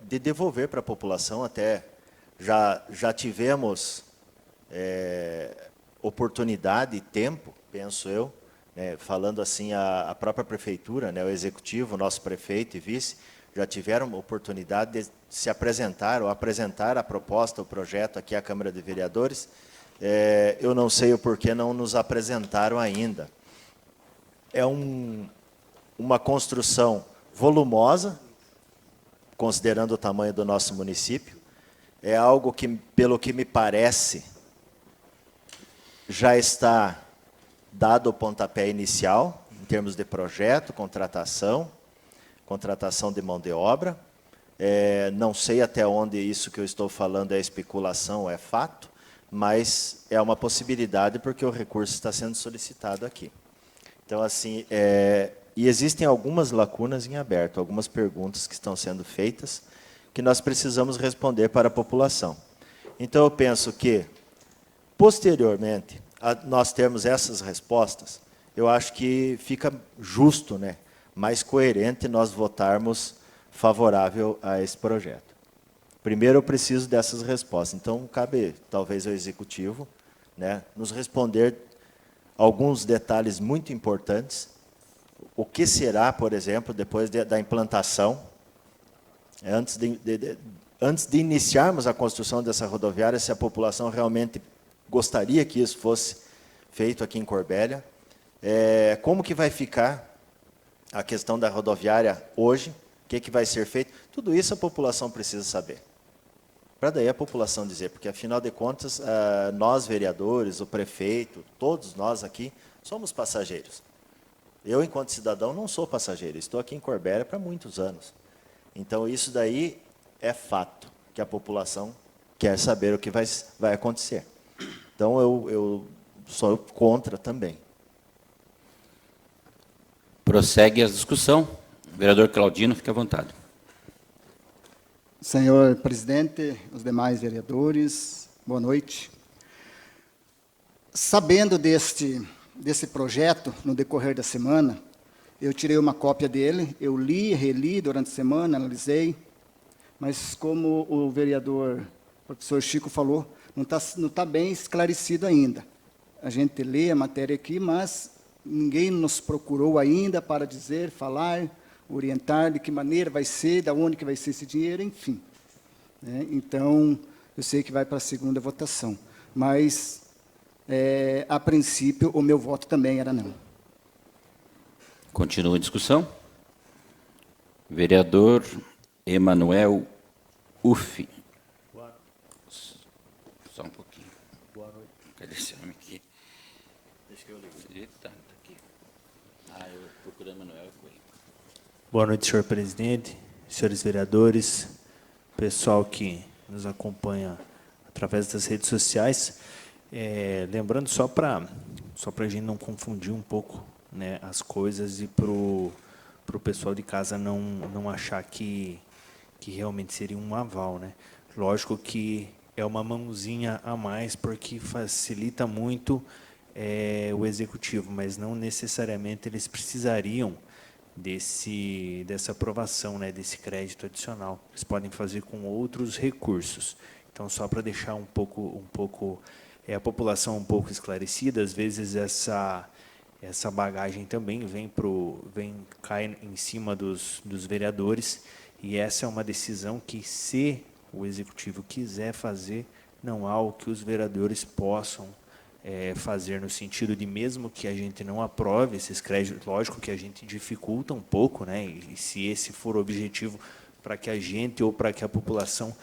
B: de devolver para a população. Até já tivemos oportunidade e tempo, penso eu, né, falando assim, a própria prefeitura, né, o executivo, o nosso prefeito e vice, já tiveram oportunidade de se apresentar ou apresentar a proposta, o projeto aqui à Câmara de Vereadores. Eu não sei o porquê não nos apresentaram ainda. É uma construção volumosa, considerando o tamanho do nosso município. É algo que, pelo que me parece, já está dado o pontapé inicial, em termos de projeto, contratação de mão de obra. Não sei até onde isso que eu estou falando é especulação, é fato, mas é uma possibilidade, porque o recurso está sendo solicitado aqui. Então, assim, e existem algumas lacunas em aberto, algumas perguntas que estão sendo feitas, que nós precisamos responder para a população. Então, eu penso que, posteriormente, a nós termos essas respostas, eu acho que fica justo, né, mais coerente nós votarmos favorável a esse projeto. Primeiro, eu preciso dessas respostas. Então, cabe, talvez, ao Executivo, né, nos responder alguns detalhes muito importantes. O que será, por exemplo, depois da implantação, antes de iniciarmos a construção dessa rodoviária, se a população realmente gostaria que isso fosse feito aqui em Corbélia, como que vai ficar a questão da rodoviária hoje, o que vai ser feito, tudo isso a população precisa saber. Para daí a população dizer, porque, afinal de contas, nós, vereadores, o prefeito, todos nós aqui, somos passageiros. Eu, enquanto cidadão, não sou passageiro, estou aqui em Corbélia para muitos anos. Então, isso daí é fato, que a população quer saber o que vai acontecer. Então, eu sou contra também.
A: Prossegue a discussão. Vereador Claudino, fique à vontade.
C: Senhor presidente, os demais vereadores, boa noite. Sabendo desse projeto, no decorrer da semana, eu tirei uma cópia dele, eu li, reli durante a semana, analisei, mas como o vereador professor Chico falou, não tá bem esclarecido ainda. A gente lê a matéria aqui, mas ninguém nos procurou ainda para dizer, falar, orientar de que maneira vai ser, de onde que vai ser esse dinheiro, enfim. Então, eu sei que vai para a segunda votação, mas, a princípio, o meu voto também era não.
A: Continua a discussão. Vereador Emanuel Uffi. Só um pouquinho. Boa noite. Cadê esse homem aqui? Deixa que eu ligo. Tá aqui. Eu procuro Emanuel Coelho.
H: Boa noite, senhor presidente, senhores vereadores, pessoal que nos acompanha através das redes sociais. Lembrando, só para a gente não confundir um pouco, né, as coisas e para o pessoal de casa não achar que realmente seria um aval, né? Lógico que é uma mãozinha a mais, porque facilita muito o executivo, mas não necessariamente eles precisariam dessa aprovação, né, desse crédito adicional. Eles podem fazer com outros recursos. Então, só para deixar um pouco a população um pouco esclarecida, às vezes essa bagagem também cai em cima dos vereadores, e essa é uma decisão que, se o executivo quiser fazer, não há o que os vereadores possam fazer, no sentido de, mesmo que a gente não aprove esses créditos, lógico que a gente dificulta um pouco, né, e se esse for o objetivo, para que a gente ou para que a população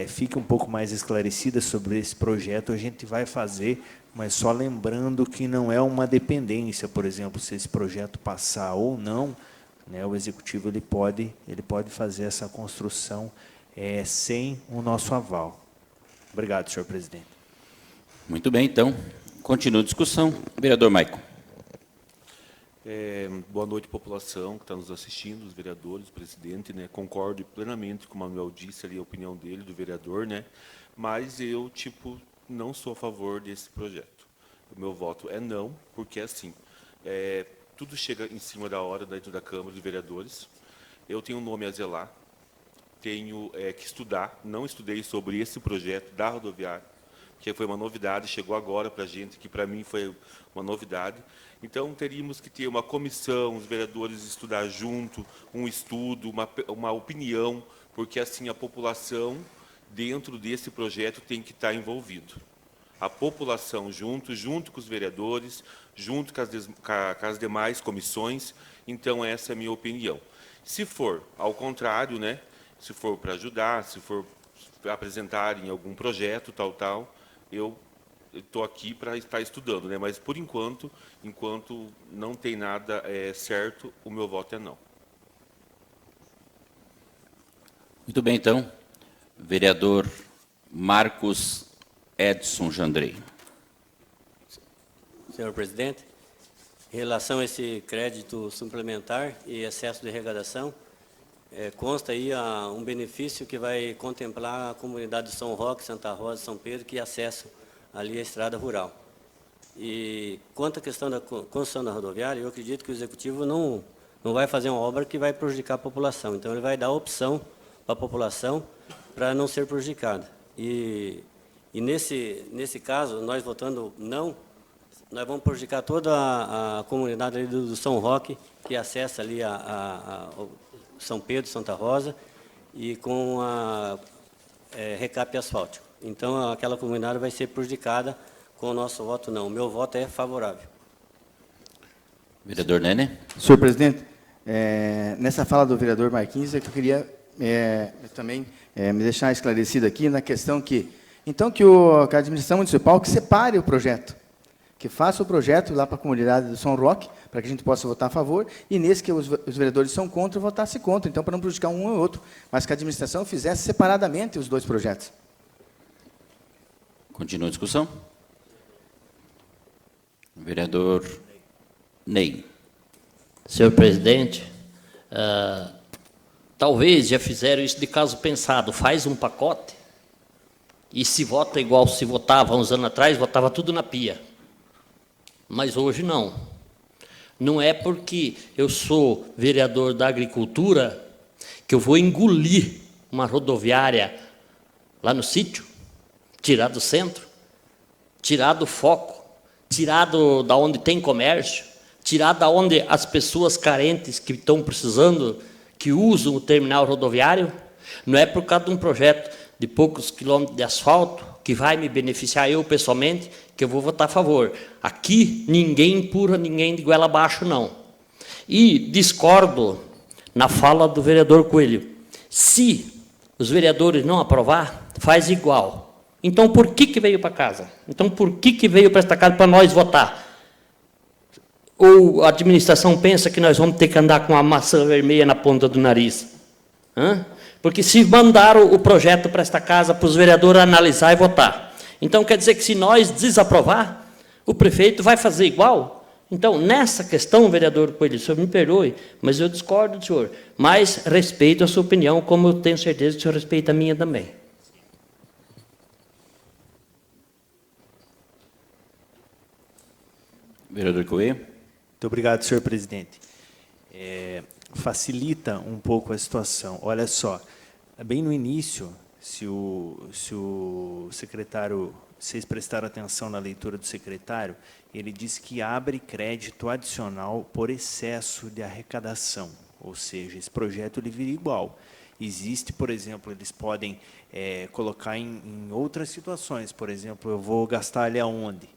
H: fique um pouco mais esclarecida sobre esse projeto, a gente vai fazer, mas só lembrando que não é uma dependência. Por exemplo, se esse projeto passar ou não, né, o executivo ele pode fazer essa construção sem o nosso aval. Obrigado, senhor presidente.
A: Muito bem, então, continua a discussão. Vereador Maicon.
G: Boa noite, população que está nos assistindo, os vereadores, o presidente, né? Concordo plenamente com o Manuel disse ali, a opinião dele, do vereador, né? Mas eu, não sou a favor desse projeto. O meu voto é não, porque, assim, tudo chega em cima da hora dentro da Câmara de Vereadores. Eu tenho um nome a zelar, tenho que estudar, não estudei sobre esse projeto da rodoviária, que foi uma novidade, chegou agora para a gente, que para mim foi uma novidade. Então, teríamos que ter uma comissão, os vereadores estudar junto, um estudo, uma opinião, porque, assim, a população, dentro desse projeto, tem que estar envolvido. A população junto com os vereadores, junto com as demais comissões. Então, essa é a minha opinião. Se for ao contrário, né, se for para ajudar, se for apresentarem algum projeto, eu estou aqui para estar estudando, né? Mas, por enquanto não tem nada certo, o meu voto é não.
A: Muito bem, então. Vereador Marcos Edson Jandrei.
E: Senhor presidente, em relação a esse crédito suplementar e excesso de arrecadação, consta aí um benefício que vai contemplar a comunidade de São Roque, Santa Rosa, São Pedro, que acessam ali a estrada rural. E quanto à questão da construção da rodoviária, eu acredito que o executivo não vai fazer uma obra que vai prejudicar a população. Então, ele vai dar opção para a população para não ser prejudicada. E nesse caso, nós votando não, nós vamos prejudicar toda a comunidade ali do São Roque, que acessa ali a São Pedro, Santa Rosa, e com recap asfáltico. Então, aquela comunidade vai ser prejudicada com o nosso voto não. O meu voto é favorável.
A: Vereador Nene.
F: Senhor presidente, nessa fala do vereador Marquinhos, que eu queria também me deixar esclarecido aqui na questão que a administração municipal que separe o projeto, que faça o projeto lá para a comunidade do São Roque, para que a gente possa votar a favor, e nesse que os vereadores são contra, votasse contra, então, para não prejudicar um ou outro, mas que a administração fizesse separadamente os dois projetos.
A: Continua a discussão. Vereador Ney.
D: Senhor presidente, talvez já fizeram isso de caso pensado, faz um pacote, e se vota igual se votava uns anos atrás, votava tudo na pia. Mas hoje não. Não é porque eu sou vereador da agricultura que eu vou engolir uma rodoviária lá no sítio, tirar do centro, tirar do foco, tirar da onde tem comércio, tirar da onde as pessoas carentes que estão precisando, que usam o terminal rodoviário. Não é por causa de um projeto de poucos quilômetros de asfalto que vai me beneficiar eu pessoalmente que eu vou votar a favor. Aqui ninguém empurra ninguém de goela abaixo, não. E discordo na fala do vereador Coelho. Se os vereadores não aprovar, faz igual. Então, por que veio para casa? Então, por que veio para esta casa para nós votar? Ou a administração pensa que nós vamos ter que andar com a maçã vermelha na ponta do nariz? Hã? Porque se mandaram o projeto para esta casa, para os vereadores analisar e votar. Então, quer dizer que se nós desaprovar, o prefeito vai fazer igual? Então, nessa questão, vereador Coelho, o senhor me perdoe, mas eu discordo do senhor. Mas respeito a sua opinião, como eu tenho certeza que o senhor respeita a minha também.
A: Vereador Coelho.
H: Muito obrigado, senhor presidente. Facilita um pouco a situação. Olha só, bem no início, se o secretário, vocês prestaram atenção na leitura do secretário, ele disse que abre crédito adicional por excesso de arrecadação, ou seja, esse projeto ele vira igual. Existe, por exemplo, eles podem colocar em outras situações, por exemplo, eu vou gastar ali aonde?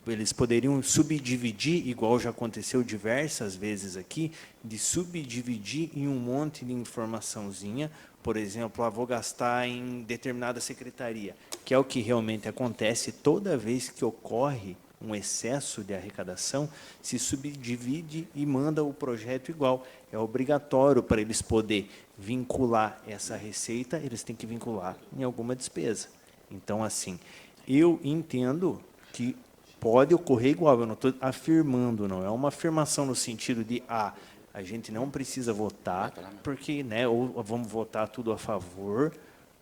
H: Eles poderiam subdividir, igual já aconteceu diversas vezes aqui, de subdividir em um monte de informaçãozinha, por exemplo, vou gastar em determinada secretaria, que é o que realmente acontece toda vez que ocorre um excesso de arrecadação, se subdivide e manda o projeto igual. É obrigatório para eles poderem vincular essa receita, eles têm que vincular em alguma despesa. Então, assim, eu entendo que pode ocorrer igual, eu não estou afirmando, não é uma afirmação no sentido de a gente não precisa votar, porque, né, ou vamos votar tudo a favor,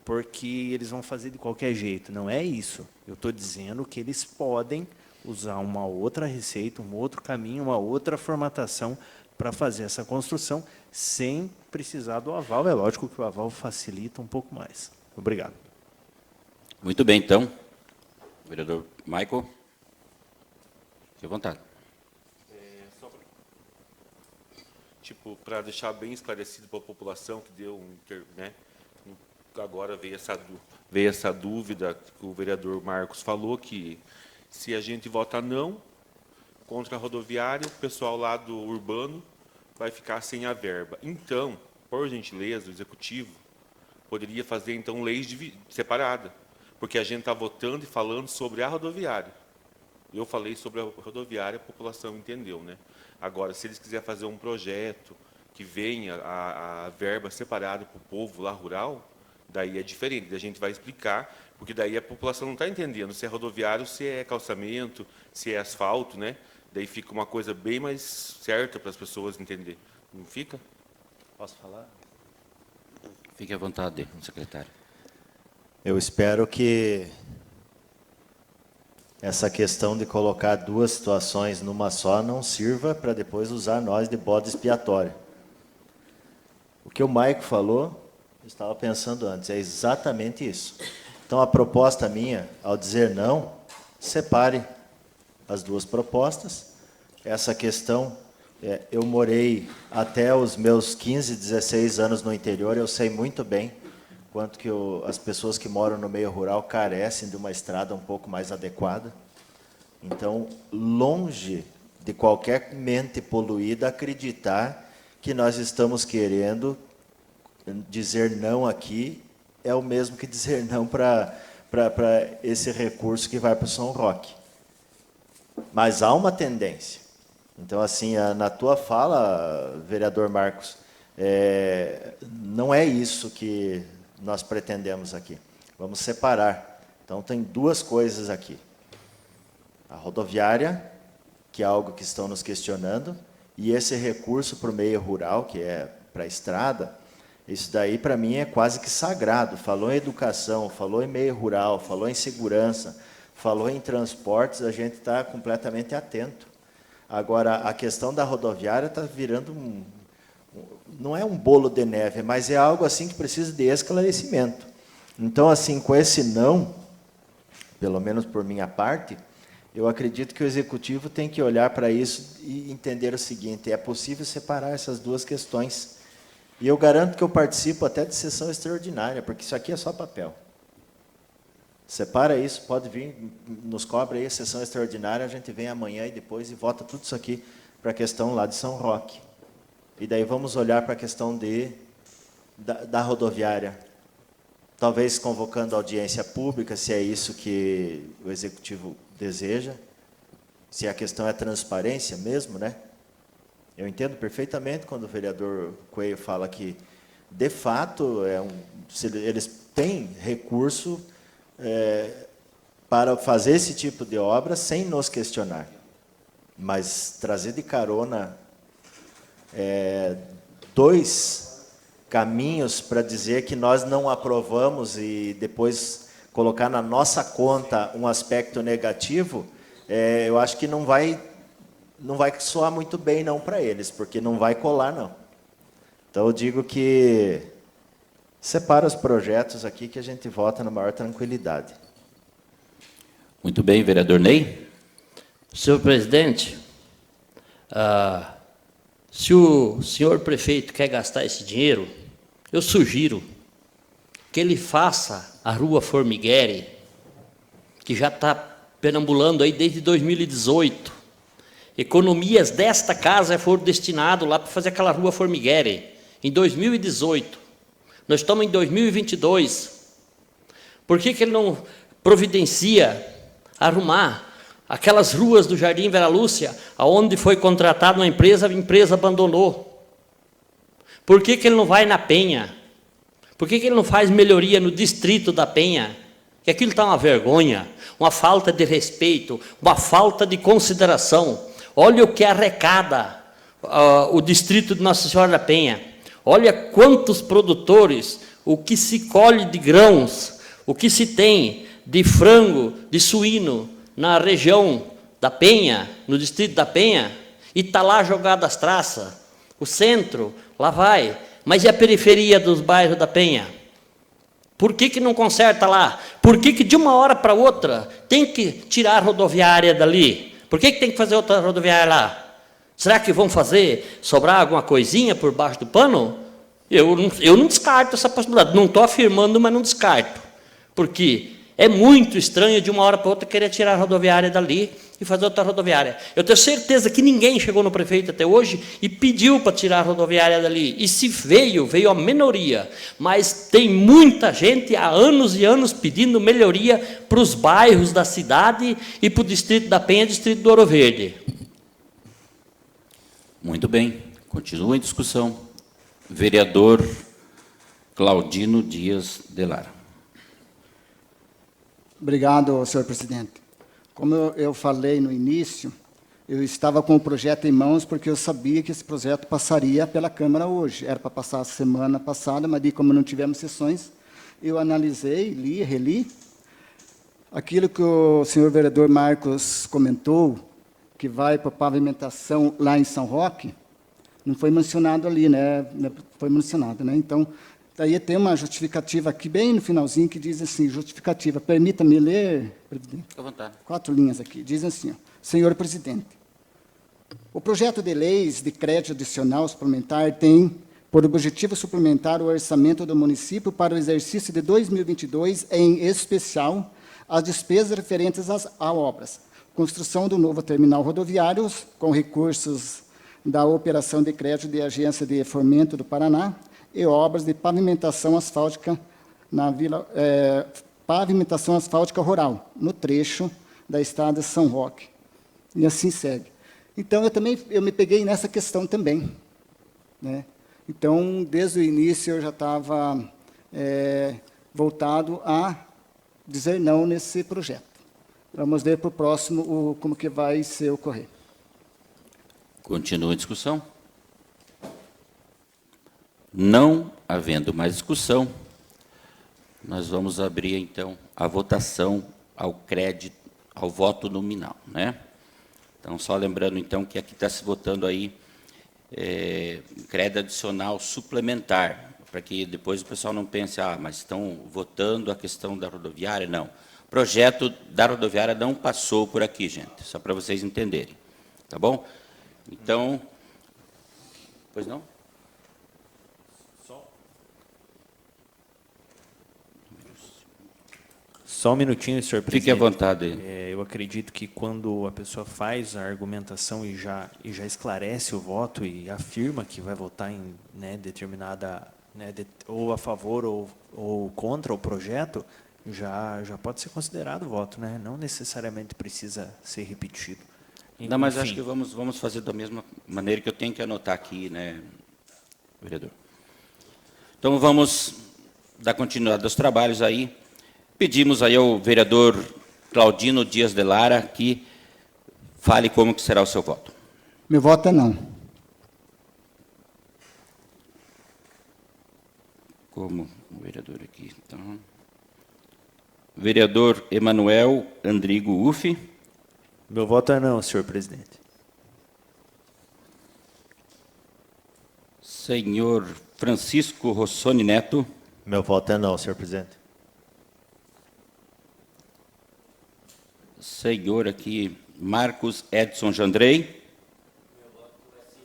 H: porque eles vão fazer de qualquer jeito. Não é isso. Eu estou dizendo que eles podem usar uma outra receita, um outro caminho, uma outra formatação para fazer essa construção sem precisar do aval. É lógico que o aval facilita um pouco mais. Obrigado.
A: Muito bem, então. Vereador Michael. Fique à vontade.
G: Tipo, para deixar bem esclarecido para a população que deu agora veio essa dúvida que o vereador Marcos falou, que se a gente votar não contra a rodoviária, o pessoal lá do urbano vai ficar sem a verba. Então, por gentileza, o executivo poderia fazer então leis separadas, porque a gente está votando e falando sobre a rodoviária. Eu falei sobre a rodoviária, a população entendeu, né? Agora, se eles quiserem fazer um projeto que venha a verba separada para o povo lá rural, daí é diferente, daí a gente vai explicar, porque daí a população não está entendendo se é rodoviário, se é calçamento, se é asfalto, né? Daí fica uma coisa bem mais certa para as pessoas entenderem. Não fica?
B: Posso falar?
A: Fique à vontade, secretário.
B: Eu espero que essa questão de colocar duas situações numa só não sirva para depois usar nós de bode expiatório. O que o Maico falou, eu estava pensando antes, é exatamente isso. Então, a proposta minha, ao dizer não, separe as duas propostas. Essa questão, eu morei até os meus 15, 16 anos no interior, eu sei muito bem quanto que as pessoas que moram no meio rural carecem de uma estrada um pouco mais adequada. Então, longe de qualquer mente poluída acreditar que nós estamos querendo dizer não aqui é o mesmo que dizer não para esse recurso que vai para o São Roque. Mas há uma tendência. Então, assim, na tua fala, vereador Marcos, não é isso que nós pretendemos aqui. Vamos separar. Então, tem duas coisas aqui. A rodoviária, que é algo que estão nos questionando, e esse recurso para o meio rural, que é para a estrada, Isso daí, para mim, é quase que sagrado. Falou em educação, falou em meio rural, falou em segurança, falou em transportes, a gente está completamente atento. Agora, a questão da rodoviária está virando não é um bolo de neve, mas é algo assim que precisa de esclarecimento. Então, assim, com esse não, pelo menos por minha parte, eu acredito que o Executivo tem que olhar para isso e entender o seguinte: é possível separar essas duas questões. E eu garanto que eu participo até de sessão extraordinária, porque isso aqui é só papel. Separa isso, pode vir, nos cobra aí a sessão extraordinária, a gente vem amanhã e depois e vota tudo isso aqui para a questão lá de São Roque. E daí vamos olhar para a questão da rodoviária. Talvez convocando audiência pública, se é isso que o Executivo deseja, se a questão é transparência mesmo, né? Eu entendo perfeitamente quando o vereador Coelho fala que, de fato, eles têm recurso para fazer esse tipo de obra sem nos questionar. Mas trazer de carona dois caminhos para dizer que nós não aprovamos e depois colocar na nossa conta um aspecto negativo, eu acho que não vai soar muito bem não para eles, porque não vai colar não. Então eu digo que separa os projetos aqui que a gente vota na maior tranquilidade.
A: Muito bem, vereador Ney.
D: Senhor presidente, se o senhor prefeito quer gastar esse dinheiro, eu sugiro que ele faça a Rua Formigueri, que já está perambulando aí desde 2018. Economias desta casa foram destinadas lá para fazer aquela Rua Formigueri, em 2018. Nós estamos em 2022. Por que ele não providencia arrumar aquelas ruas do Jardim Vera Lúcia, aonde foi contratada uma empresa, a empresa abandonou? Por que ele não vai na Penha? Por que ele não faz melhoria no distrito da Penha? Que aquilo está uma vergonha, uma falta de respeito, uma falta de consideração. Olha o que arrecada o distrito de Nossa Senhora da Penha. Olha quantos produtores, o que se colhe de grãos, o que se tem de frango, de suíno, na região da Penha, no distrito da Penha, e está lá jogado as traças. O centro, lá vai. Mas e a periferia dos bairros da Penha? Por que não conserta lá? Por que de uma hora para outra tem que tirar a rodoviária dali? Por que tem que fazer outra rodoviária lá? Será que vão fazer sobrar alguma coisinha por baixo do pano? Eu não descarto essa possibilidade. Não estou afirmando, mas não descarto. Porque é muito estranho de uma hora para outra querer tirar a rodoviária dali e fazer outra rodoviária. Eu tenho certeza que ninguém chegou no prefeito até hoje e pediu para tirar a rodoviária dali. E se veio a minoria. Mas tem muita gente há anos e anos pedindo melhoria para os bairros da cidade e para o distrito da Penha e distrito do Ouro Verde.
A: Muito bem. Continua em discussão. Vereador Claudino Dias de Lara.
C: Obrigado, senhor presidente. Como eu falei no início, eu estava com o projeto em mãos porque eu sabia que esse projeto passaria pela Câmara hoje. Era para passar a semana passada, mas como não tivemos sessões, eu analisei, li, reli. Aquilo que o senhor vereador Marcos comentou, que vai para a pavimentação lá em São Roque, não foi mencionado ali, né? Foi mencionado, né? Então, daí tem uma justificativa aqui, bem no finalzinho, que diz assim, justificativa, permita-me ler, presidente.
A: Fique à vontade. 4
C: linhas aqui, diz assim, ó, senhor presidente, o projeto de leis de crédito adicional suplementar tem por objetivo suplementar o orçamento do município para o exercício de 2022, em especial, as despesas referentes a obras, construção do novo terminal rodoviário, com recursos da operação de crédito da Agência de Fomento do Paraná, e obras de pavimentação asfáltica pavimentação asfáltica rural, no trecho da estrada São Roque. E assim segue. Então, eu me peguei nessa questão também, né? Então, desde o início, eu já estava voltado a dizer não nesse projeto. Vamos ver para o próximo como que vai se ocorrer.
A: Continua a discussão. Não havendo mais discussão, nós vamos abrir, então, a votação ao crédito, ao voto nominal, né? Então, só lembrando, então, que aqui está se votando aí crédito adicional suplementar, para que depois o pessoal não pense, mas estão votando a questão da rodoviária. Não. O projeto da rodoviária não passou por aqui, gente, só para vocês entenderem. Tá bom? Então, pois não?
H: Só um minutinho, senhor presidente.
A: Fique à vontade.
H: Eu acredito que quando a pessoa faz a argumentação e já esclarece o voto e afirma que vai votar em determinada, ou a favor ou contra o projeto, já pode ser considerado voto, né? Não necessariamente precisa ser repetido.
A: Não, mas
H: Enfim.
A: acho que vamos fazer da mesma maneira que eu tenho que anotar aqui, né, vereador? Então, vamos dar continuidade aos trabalhos aí. Pedimos aí ao vereador Claudino Dias de Lara que fale como que será o seu voto.
C: Meu voto é não.
A: Como o vereador aqui, então. Vereador Emanuel Andrigo Uffi.
H: Meu voto é não, senhor presidente.
A: Senhor Francisco Rossoni Neto.
B: Meu voto é não, senhor presidente.
A: Senhor aqui, Marcos Edson Jandrei. Meu voto é sim,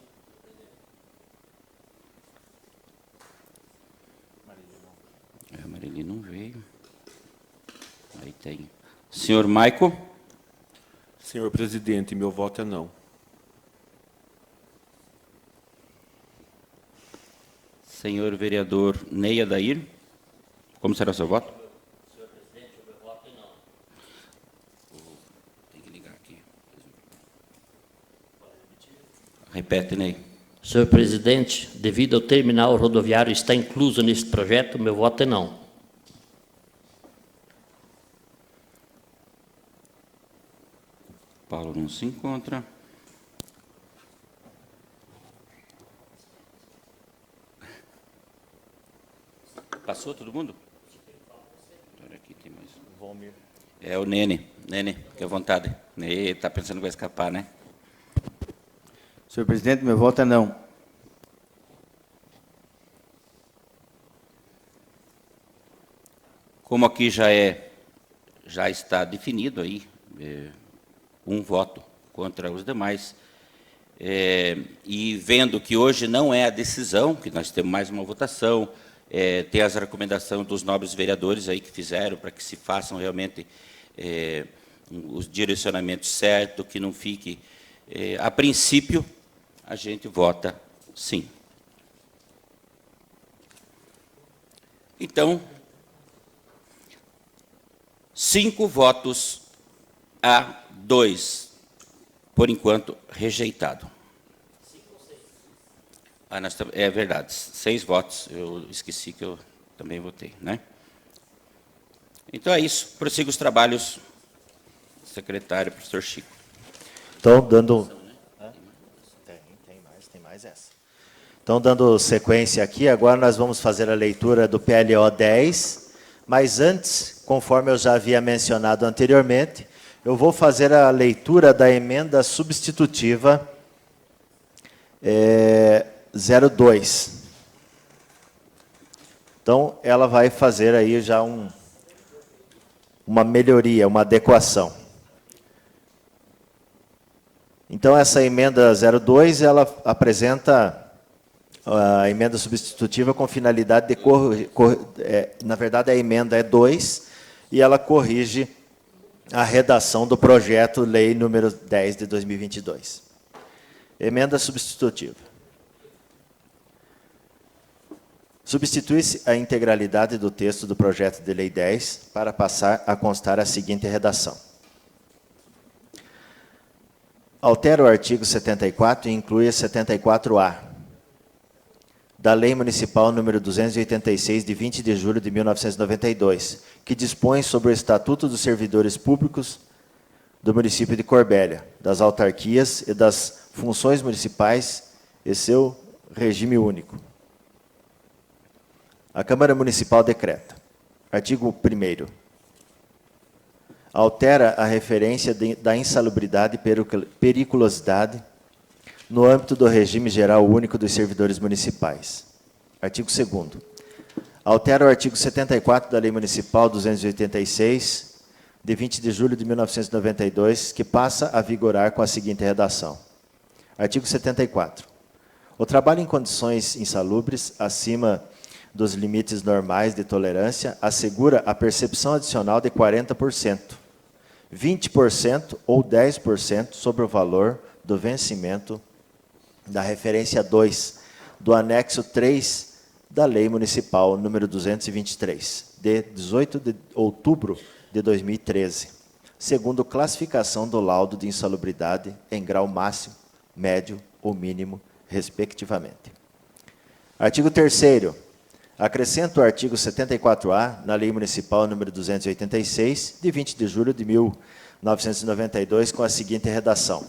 A: presidente. A Marili não veio. Aí tem. Senhor Maico.
G: Senhor presidente, meu voto é não.
A: Senhor vereador Ney Adair. Como será o seu voto?
D: Senhor presidente, o meu voto é não.
A: Tem que ligar aqui. Repete, Ney.
D: Senhor presidente, devido ao terminal rodoviário estar incluso nesse projeto, meu voto é não.
A: Paulo não se encontra. Passou todo mundo? Olha aqui, tem mais. É o Nene. Nene, fique à vontade. Nene, está pensando que vai escapar, né?
F: Senhor presidente, meu voto é não.
A: Como aqui já está definido aí, um voto contra os demais, e vendo que hoje não é a decisão, que nós temos mais uma votação, tem as recomendações dos nobres vereadores aí que fizeram para que se façam realmente os direcionamentos certos, que não fique... a princípio, a gente vota sim. Então, 5 votos a 2, por enquanto, rejeitado. É verdade, 6 votos, eu esqueci que eu também votei, né? Então é isso, prossiga os trabalhos, secretário, professor Chico.
B: Então, dando... Tem mais essa. Então, dando sequência aqui, agora nós vamos fazer a leitura do PLO 10, mas antes, conforme eu já havia mencionado anteriormente, eu vou fazer a leitura da emenda substitutiva 02. Então, ela vai fazer aí já uma melhoria, uma adequação. Então, essa emenda 02, ela apresenta a emenda substitutiva com finalidade de na verdade, a emenda é 2, e ela corrige a redação do projeto Lei número 10 de 2022. Emenda substitutiva. Substitui-se a integralidade do texto do projeto de Lei 10 para passar a constar a seguinte redação. Altera o artigo 74 e inclui a 74A da Lei Municipal número 286, de 20 de julho de 1992, que dispõe sobre o Estatuto dos Servidores Públicos do município de Corbélia, das autarquias e das funções municipais e seu regime único. A Câmara Municipal decreta. Artigo 1º. Altera a referência da insalubridade e periculosidade no âmbito do regime geral único dos servidores municipais. Artigo 2º. Altera o artigo 74 da Lei Municipal 286, de 20 de julho de 1992, que passa a vigorar com a seguinte redação. Artigo 74. O trabalho em condições insalubres, acima dos limites normais de tolerância, assegura a percepção adicional de 40%, 20% ou 10% sobre o valor do vencimento da referência 2 do anexo 3 da Lei Municipal número 223, de 18 de outubro de 2013, segundo classificação do laudo de insalubridade em grau máximo, médio ou mínimo, respectivamente. Artigo 3º. Acrescenta o artigo 74-A na Lei Municipal número 286, de 20 de julho de 1992, com a seguinte redação.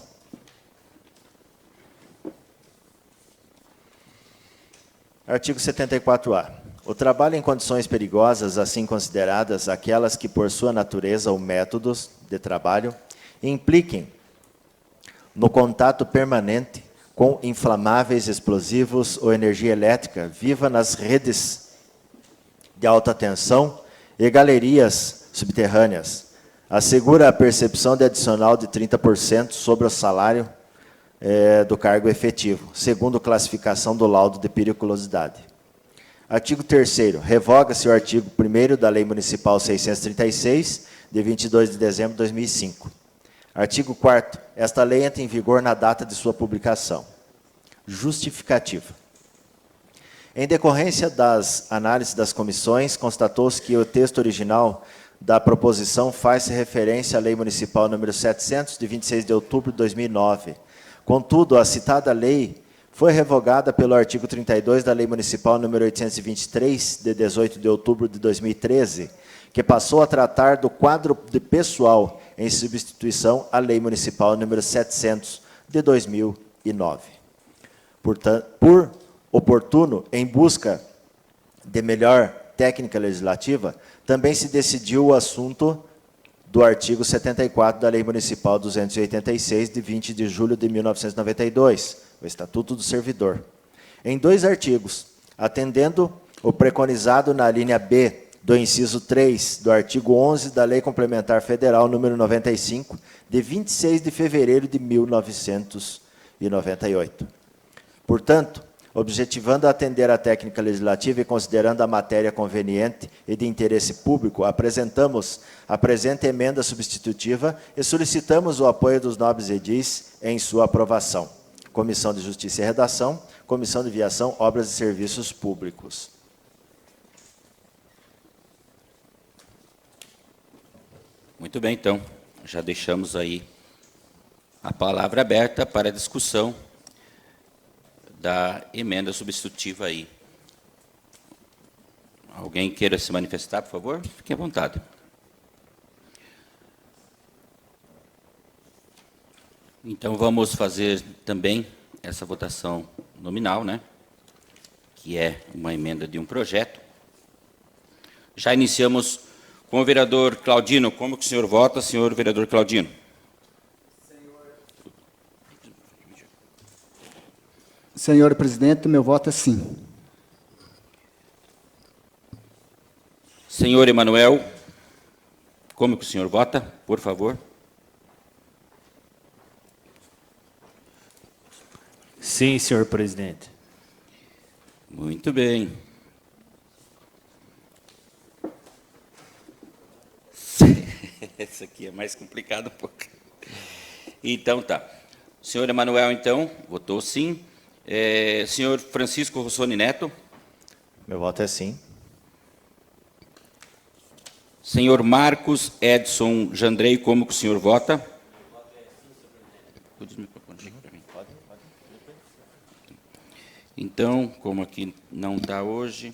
B: Artigo 74-A. O trabalho em condições perigosas, assim consideradas aquelas que, por sua natureza ou métodos de trabalho, impliquem no contato permanente com inflamáveis, explosivos ou energia elétrica viva nas redes de alta tensão e galerias subterrâneas, assegura a percepção de adicional de 30% sobre o salário do cargo efetivo, segundo classificação do laudo de periculosidade. Artigo 3º. Revoga-se o artigo 1º da Lei Municipal 636, de 22 de dezembro de 2005. Artigo 4º. Esta lei entra em vigor na data de sua publicação. Justificativa. Em decorrência das análises das comissões, constatou-se que o texto original da proposição faz referência à Lei Municipal número 700, de 26 de outubro de 2009. Contudo, a citada lei foi revogada pelo artigo 32 da Lei Municipal número 823, de 18 de outubro de 2013, que passou a tratar do quadro de pessoal em substituição à Lei Municipal número 700, de 2009. Portanto, por oportuno, em busca de melhor técnica legislativa, também se decidiu o assunto do artigo 74 da Lei Municipal 286, de 20 de julho de 1992, o Estatuto do Servidor. Em 2 artigos, atendendo o preconizado na linha B do inciso 3 do artigo 11 da Lei Complementar Federal número 95, de 26 de fevereiro de 1998. Portanto, objetivando atender à técnica legislativa e considerando a matéria conveniente e de interesse público, apresentamos a presente emenda substitutiva e solicitamos o apoio dos nobres edis em sua aprovação. Comissão de Justiça e Redação, Comissão de Viação, Obras e Serviços Públicos.
A: Muito bem, então, já deixamos aí a palavra aberta para a discussão da emenda substitutiva aí. Alguém queira se manifestar, por favor? Fique à vontade. Então, vamos fazer também essa votação nominal, né? Que é uma emenda de um projeto. Já iniciamos com o vereador Claudino. Como que o senhor vota, senhor vereador Claudino?
C: Senhor presidente, meu voto é sim.
A: Senhor Emanuel, como que o senhor vota, por favor?
H: Sim, senhor presidente.
A: Muito bem. Essa aqui é mais complicada um pouco. Então, tá. O senhor Emanuel, então, votou sim. Senhor Francisco Rossoni Neto.
B: Meu voto é sim.
A: Senhor Marcos Edson Jandrei, como que o senhor vota? Então, como aqui não está hoje,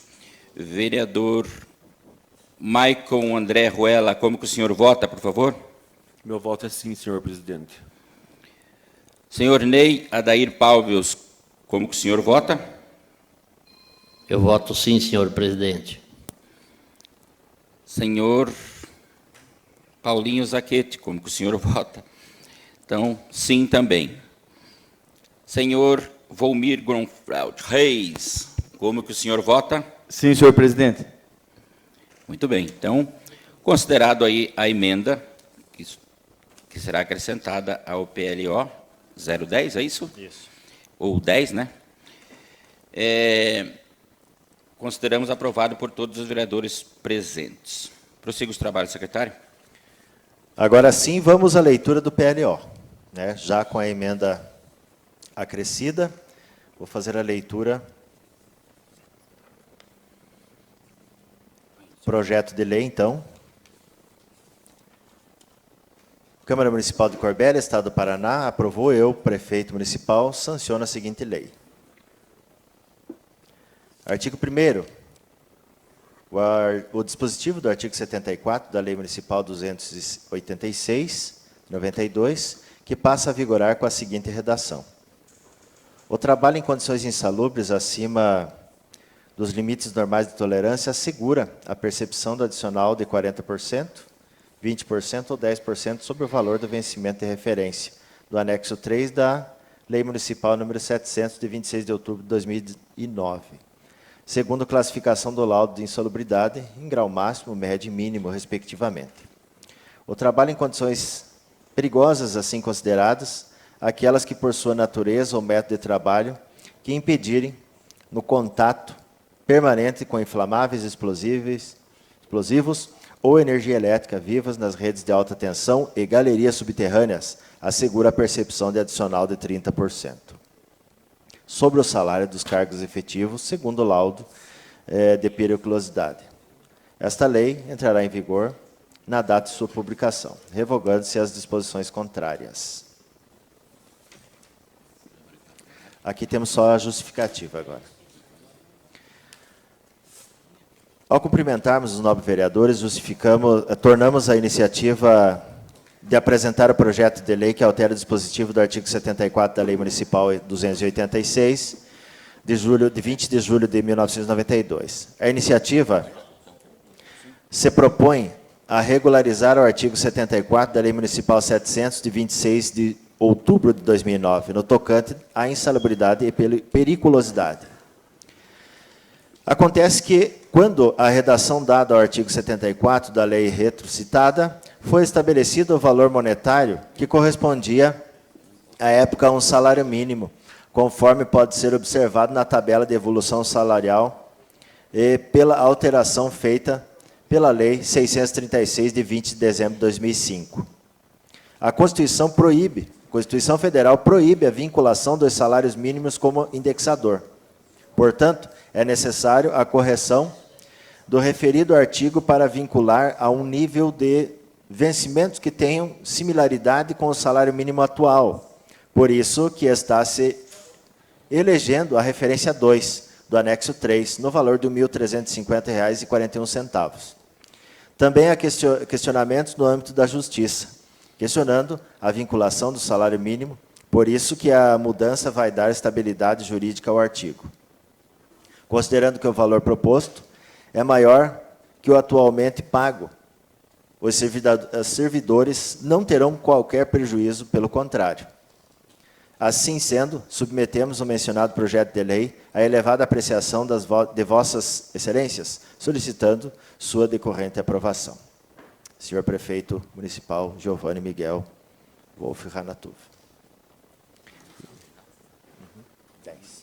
A: vereador Maicon André Ruela, como que o senhor vota, por favor?
G: Meu voto é sim, senhor presidente.
A: Senhor Ney Adair Pálvios, como que o senhor vota?
D: Eu voto sim, senhor presidente.
A: Senhor Paulinho Zaquete, como que o senhor vota? Então, sim também. Senhor Volmir Gronfeld Reis, como que o senhor vota?
F: Sim, senhor presidente.
A: Muito bem. Então, considerado aí a emenda que será acrescentada ao PLO 010, é isso?
B: Isso.
A: Ou 10, né? Consideramos aprovado por todos os vereadores presentes. Prossiga os trabalhos, secretário.
B: Agora sim, vamos à leitura do PLO, né? Já com a emenda acrescida, vou fazer a leitura. Projeto de lei, então. Câmara Municipal de Corbélia, Estado do Paraná, aprovou. Eu, prefeito municipal, sanciono a seguinte lei. Artigo 1º. O dispositivo do artigo 74 da Lei Municipal 286/92, que passa a vigorar com a seguinte redação. O trabalho em condições insalubres acima dos limites normais de tolerância assegura a percepção do adicional de 40%, 20% ou 10% sobre o valor do vencimento de referência do anexo 3 da Lei Municipal número 700, de 26 de outubro de 2009, segundo classificação do laudo de insalubridade, em grau máximo, médio e mínimo, respectivamente. O trabalho em condições perigosas, assim consideradas, aquelas que, por sua natureza ou método de trabalho, que impedirem no contato permanente com inflamáveis, explosivos ou energia elétrica vivas nas redes de alta tensão e galerias subterrâneas, assegura a percepção de adicional de 30%. Sobre o salário dos cargos efetivos, segundo o laudo de periculosidade. Esta lei entrará em vigor na data de sua publicação, revogando-se as disposições contrárias. Aqui temos só a justificativa agora. Ao cumprimentarmos os nobres vereadores, tornamos a iniciativa de apresentar o projeto de lei que altera o dispositivo do artigo 74 da Lei Municipal 286, de 20 de julho de 1992. A iniciativa se propõe a regularizar o artigo 74 da Lei Municipal 700, de 26 de outubro de 2009, no tocante à insalubridade e periculosidade. Acontece que, quando a redação dada ao artigo 74 da lei retrocitada, foi estabelecido o valor monetário que correspondia, à época, a um salário mínimo, conforme pode ser observado na tabela de evolução salarial e pela alteração feita pela Lei 636, de 20 de dezembro de 2005. A Constituição Federal proíbe a vinculação dos salários mínimos como indexador. Portanto, é necessário a correção do referido artigo para vincular a um nível de vencimentos que tenham similaridade com o salário mínimo atual. Por isso que está se elegendo a referência 2 do anexo 3, no valor de R$ 1.350,41. Também há questionamentos no âmbito da Justiça, questionando a vinculação do salário mínimo, por isso que a mudança vai dar estabilidade jurídica ao artigo. Considerando que o valor proposto é maior que o atualmente pago, os servidores não terão qualquer prejuízo, pelo contrário. Assim sendo, submetemos o mencionado projeto de lei à elevada apreciação de vossas excelências, solicitando sua decorrente aprovação. Senhor Prefeito Municipal Giovanni Miguel Wolf Ranatuv. 10.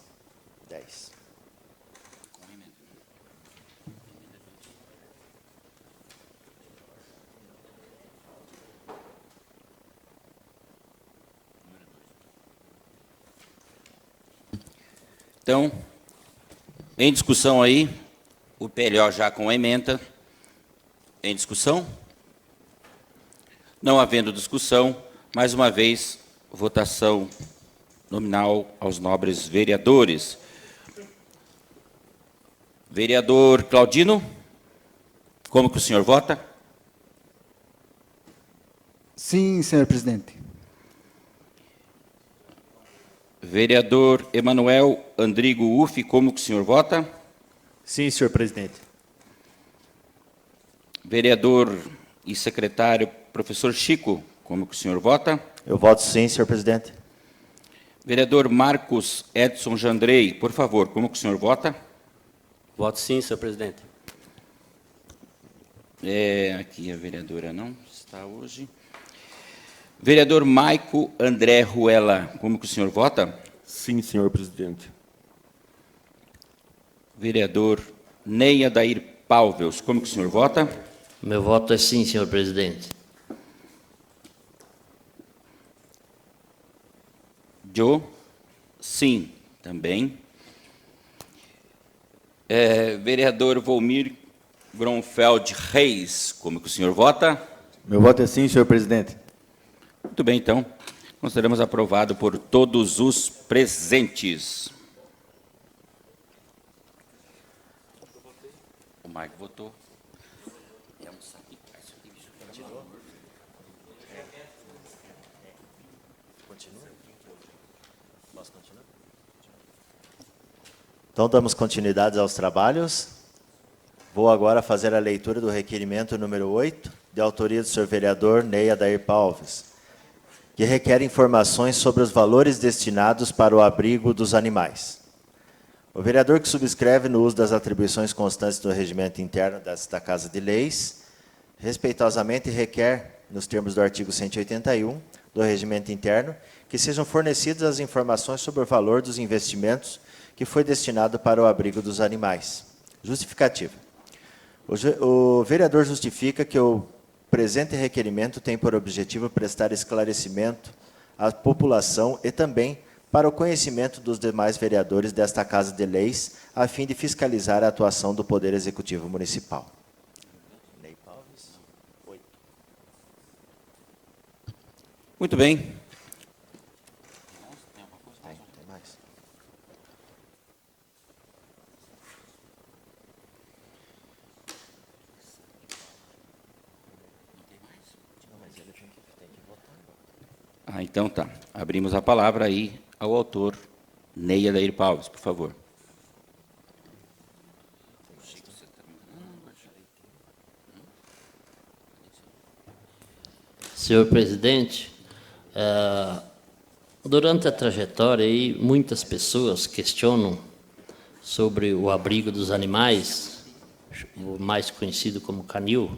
A: Então, em discussão aí, o PLO já com a emenda. Em discussão? Não havendo discussão, mais uma vez, votação nominal aos nobres vereadores. Vereador Claudino, como que o senhor vota?
C: Sim, senhor presidente.
A: Vereador Emanuel Andrigo Uffi, como que o senhor vota?
H: Sim, senhor presidente.
A: Vereador e secretário, professor Chico, como que o senhor vota?
B: Eu voto sim, senhor presidente.
A: Vereador Marcos Edson Jandrei, por favor, como que o senhor vota?
E: Voto sim, senhor presidente.
A: Aqui a vereadora não está hoje. Vereador Maico André Ruela, como que o senhor vota?
G: Sim, senhor presidente.
A: Vereador Ney Adair Palveus, como que o senhor vota?
D: Meu voto é sim, senhor presidente.
A: Joe, sim, também. Vereador Volmir Gronfeld Reis, como que o senhor vota?
F: Meu voto é sim, senhor presidente.
A: Muito bem, então. Consideramos aprovado por todos os presentes. O Marco votou.
B: Então, damos continuidade aos trabalhos. Vou agora fazer a leitura do requerimento número 8, de autoria do senhor vereador Ney Adair Palves, que requer informações sobre os valores destinados para o abrigo dos animais. O vereador que subscreve no uso das atribuições constantes do regimento interno desta Casa de Leis, respeitosamente requer, nos termos do artigo 181 do regimento interno, que sejam fornecidas as informações sobre o valor dos investimentos que foi destinado para o abrigo dos animais. Justificativa. O vereador justifica que o presente requerimento tem por objetivo prestar esclarecimento à população e também para o conhecimento dos demais vereadores desta Casa de Leis, a fim de fiscalizar a atuação do Poder Executivo Municipal.
A: Muito bem.
B: Tem mais?
A: Então tá. Abrimos a palavra aí ao autor, Ney Adair Palves, por favor.
D: Senhor presidente, durante a trajetória aí, muitas pessoas questionam sobre o abrigo dos animais, o mais conhecido como canil,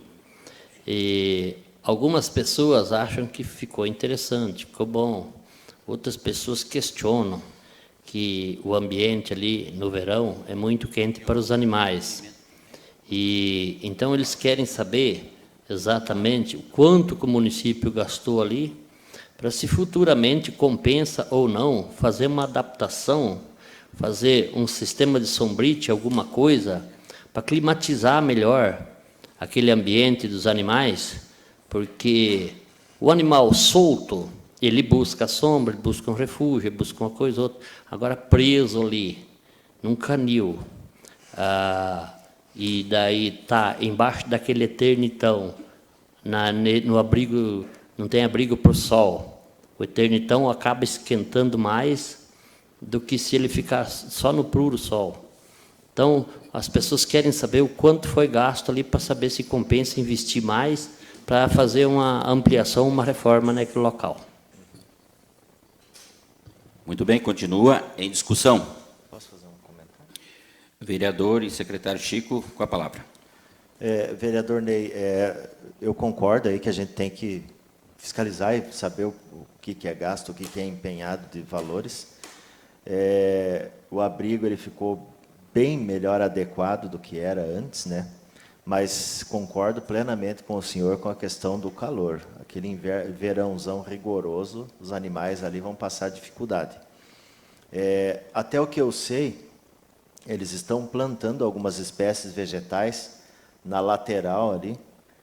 D: e algumas pessoas acham que ficou interessante, ficou bom. Outras pessoas questionam que o ambiente ali no verão é muito quente para os animais. E então eles querem saber exatamente o quanto que o município gastou ali, para se futuramente compensa ou não fazer uma adaptação, fazer um sistema de sombrite, alguma coisa, para climatizar melhor aquele ambiente dos animais, porque o animal solto, ele busca a sombra, ele busca um refúgio, ele busca uma coisa ou outra. Agora, preso ali, num canil, e daí está embaixo daquele eternitão, no abrigo, não tem abrigo para o sol. O eternitão acaba esquentando mais do que se ele ficar só no puro sol. Então, as pessoas querem saber o quanto foi gasto ali para saber se compensa investir mais para fazer uma ampliação, uma reforma naquele local.
A: Muito bem, continua em discussão.
B: Posso fazer um comentário?
A: Vereador e secretário Chico, com a palavra.
B: Vereador Ney, eu concordo aí que a gente tem que fiscalizar e saber o que é gasto, o que é empenhado de valores. O abrigo ele ficou bem melhor adequado do que era antes, né? Mas concordo plenamente com o senhor com a questão do calor. Aquele verãozão rigoroso, os animais ali vão passar dificuldade. Até o que eu sei, eles estão plantando algumas espécies vegetais na lateral ali,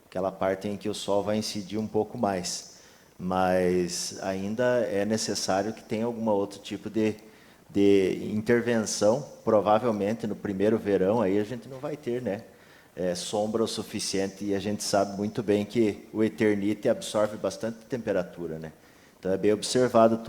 B: aquela parte em que o sol vai incidir um pouco mais. Mas ainda é necessário que tenha algum outro tipo de intervenção. Provavelmente no primeiro verão aí a gente não vai ter, né? Sombra o suficiente, e a gente sabe muito bem que o eternite absorve bastante temperatura, né? Então é bem observado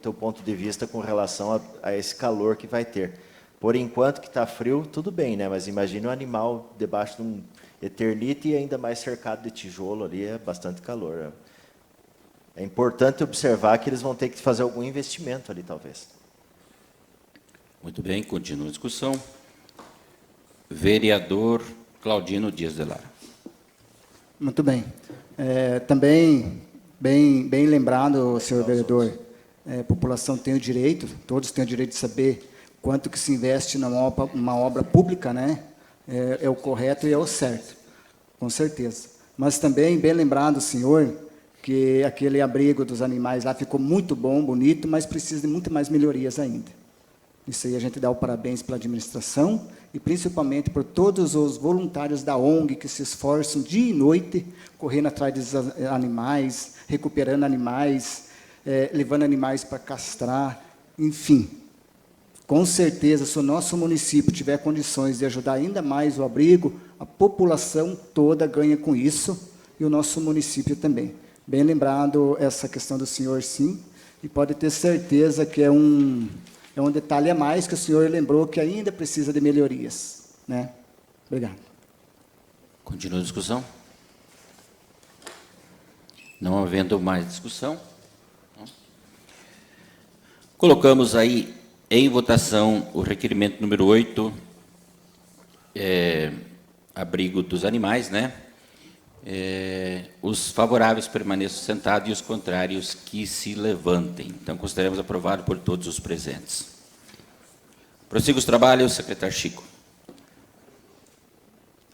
B: teu ponto de vista com relação a esse calor que vai ter. Por enquanto que está frio, tudo bem, né? Mas imagine um animal debaixo de um eternite e ainda mais cercado de tijolo ali, é bastante calor. Né? É importante observar que eles vão ter que fazer algum investimento ali, talvez.
A: Muito bem, continua a discussão. Vereador Claudino Dias de Lara.
C: Muito bem. Também, bem lembrado, senhor vereador, a população tem o direito, todos têm o direito de saber quanto que se investe numa obra pública, né? É o correto e é o certo, com certeza. Mas também, bem lembrado, senhor, que aquele abrigo dos animais lá ficou muito bom, bonito, mas precisa de muito mais melhorias ainda. Isso aí a gente dá o parabéns pela administração e principalmente por todos os voluntários da ONG que se esforçam dia e noite, correndo atrás dos animais, recuperando animais, levando animais para castrar, enfim. Com certeza, se o nosso município tiver condições de ajudar ainda mais o abrigo, a população toda ganha com isso e o nosso município também. Bem lembrado essa questão do senhor, sim, e pode ter certeza que é um detalhe a mais que o senhor lembrou que ainda precisa de melhorias. Né? Obrigado.
A: Continua a discussão. Não havendo mais discussão, colocamos aí em votação o requerimento número 8, abrigo dos animais, né? Os favoráveis permaneçam sentados e os contrários que se levantem. Então, consideramos aprovado por todos os presentes. Prossiga os trabalhos, secretário Chico.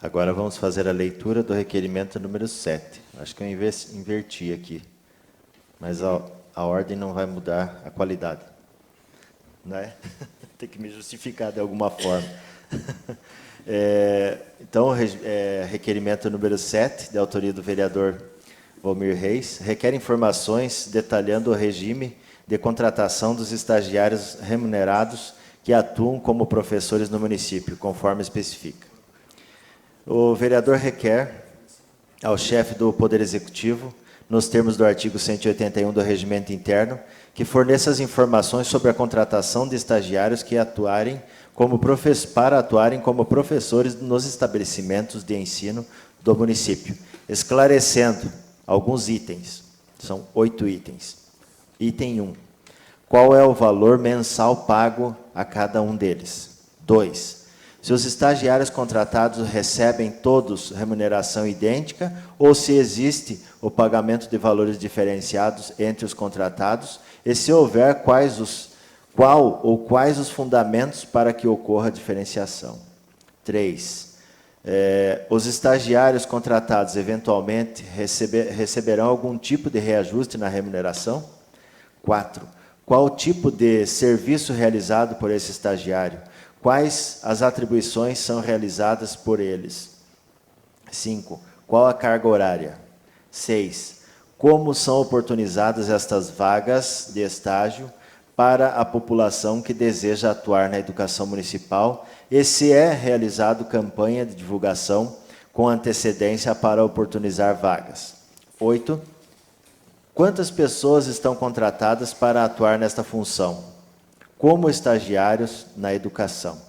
B: Agora vamos fazer a leitura do requerimento número 7. Acho que eu inverti aqui, mas a ordem não vai mudar a qualidade. Né? Tem que me justificar de alguma forma. Então, requerimento número 7, de autoria do vereador Valmir Reis, requer informações detalhando o regime de contratação dos estagiários remunerados que atuam como professores no município, conforme especifica. O vereador requer ao chefe do Poder Executivo, nos termos do artigo 181 do Regimento Interno, que forneça as informações sobre a contratação de estagiários que para atuarem como professores nos estabelecimentos de ensino do município, esclarecendo alguns itens. São 8 itens. Item 1. Qual é o valor mensal pago a cada um deles? 2. Se os estagiários contratados recebem todos remuneração idêntica ou se existe o pagamento de valores diferenciados entre os contratados e, se houver, quais os fundamentos para que ocorra a diferenciação. 3. Os estagiários contratados, eventualmente, receberão algum tipo de reajuste na remuneração? 4. Qual o tipo de serviço realizado por esse estagiário? Quais as atribuições são realizadas por eles? 5. Qual a carga horária? 6. Como são oportunizadas estas vagas de estágio para a população que deseja atuar na educação municipal e se é realizado campanha de divulgação com antecedência para oportunizar vagas? 8. Quantas pessoas estão contratadas para atuar nesta função, como estagiários na educação?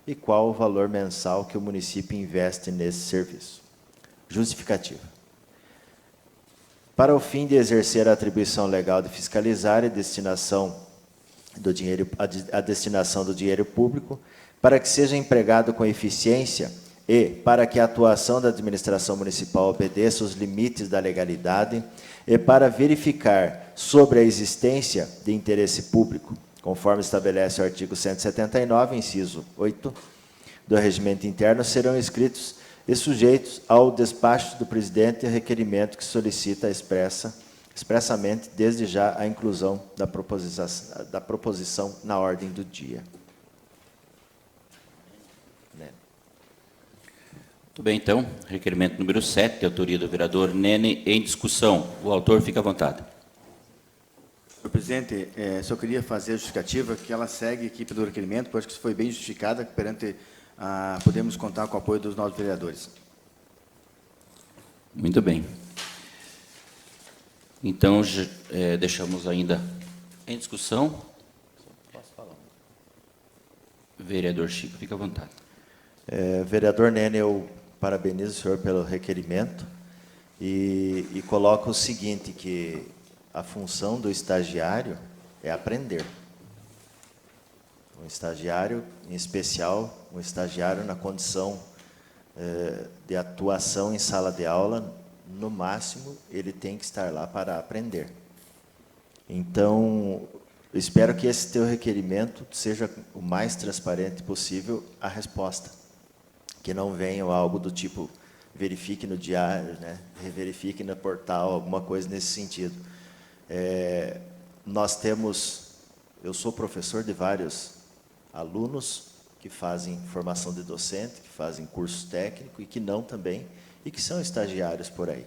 B: E qual o valor mensal que o município investe nesse serviço? Justificativa. Para o fim de exercer a atribuição legal de fiscalizar a destinação do dinheiro público, para que seja empregado com eficiência e para que a atuação da administração municipal obedeça os limites da legalidade e para verificar sobre a existência de interesse público, conforme estabelece o artigo 179, inciso 8, do Regimento Interno, serão inscritos e sujeitos ao despacho do presidente requerimento que solicita expressamente, desde já, a inclusão da proposição na ordem do dia.
A: Muito bem, então, requerimento número 7, de autoria do vereador Nene, em discussão. O autor fica à vontade.
F: Senhor presidente, só queria fazer a justificativa que ela segue a equipe do requerimento, pois acho que isso foi bem justificada, perante podemos contar com o apoio dos novos vereadores.
A: Muito bem. Então, deixamos ainda em discussão. Posso falar? Vereador Chico, fica à vontade.
B: Vereador Nene, eu parabenizo o senhor pelo requerimento e coloco o seguinte, que a função do estagiário é aprender. Um estagiário, em especial, um estagiário na condição de atuação em sala de aula, no máximo, ele tem que estar lá para aprender. Então, eu espero que esse teu requerimento seja o mais transparente possível a resposta. Que não venha algo do tipo, verifique no diário, né? Verifique no portal, alguma coisa nesse sentido. Nós temos, eu sou professor de vários alunos que fazem formação de docente, que fazem curso técnico e que não também, e que são estagiários por aí.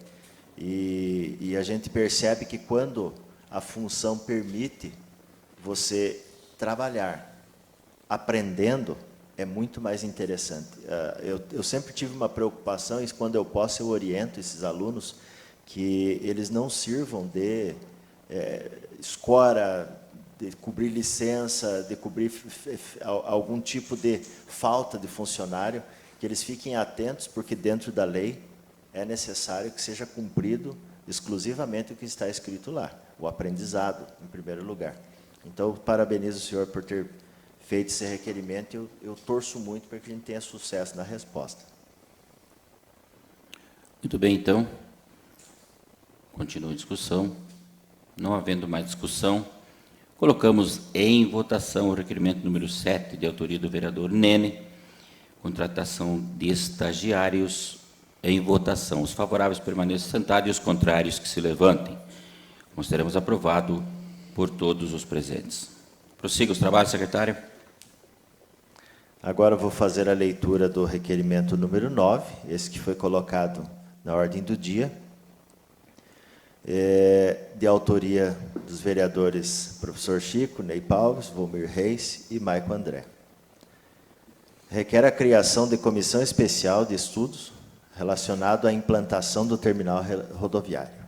B: E a gente percebe que quando a função permite você trabalhar aprendendo, é muito mais interessante. Eu sempre tive uma preocupação, e quando eu posso eu oriento esses alunos, que eles não sirvam de escora, de cobrir licença, de cobrir algum tipo de falta de funcionário, que eles fiquem atentos, porque dentro da lei é necessário que seja cumprido exclusivamente o que está escrito lá, o aprendizado, em primeiro lugar. Então, eu parabenizo o senhor por ter feito esse requerimento e eu torço muito para que a gente tenha sucesso na resposta.
A: Muito bem, então. Continua a discussão. Não havendo mais discussão, colocamos em votação o requerimento número 7, de autoria do vereador Nene, contratação de estagiários. Em votação. Os favoráveis permaneçam sentados e os contrários que se levantem. Consideramos aprovado por todos os presentes. Prossiga os trabalhos, secretário.
B: Agora eu vou fazer a leitura do requerimento número 9, esse que foi colocado na ordem do dia, de autoria dos vereadores professor Chico, Ney Paulos, Volmir Reis e Maico André. Requer a criação de comissão especial de estudos relacionado à implantação do terminal rodoviário.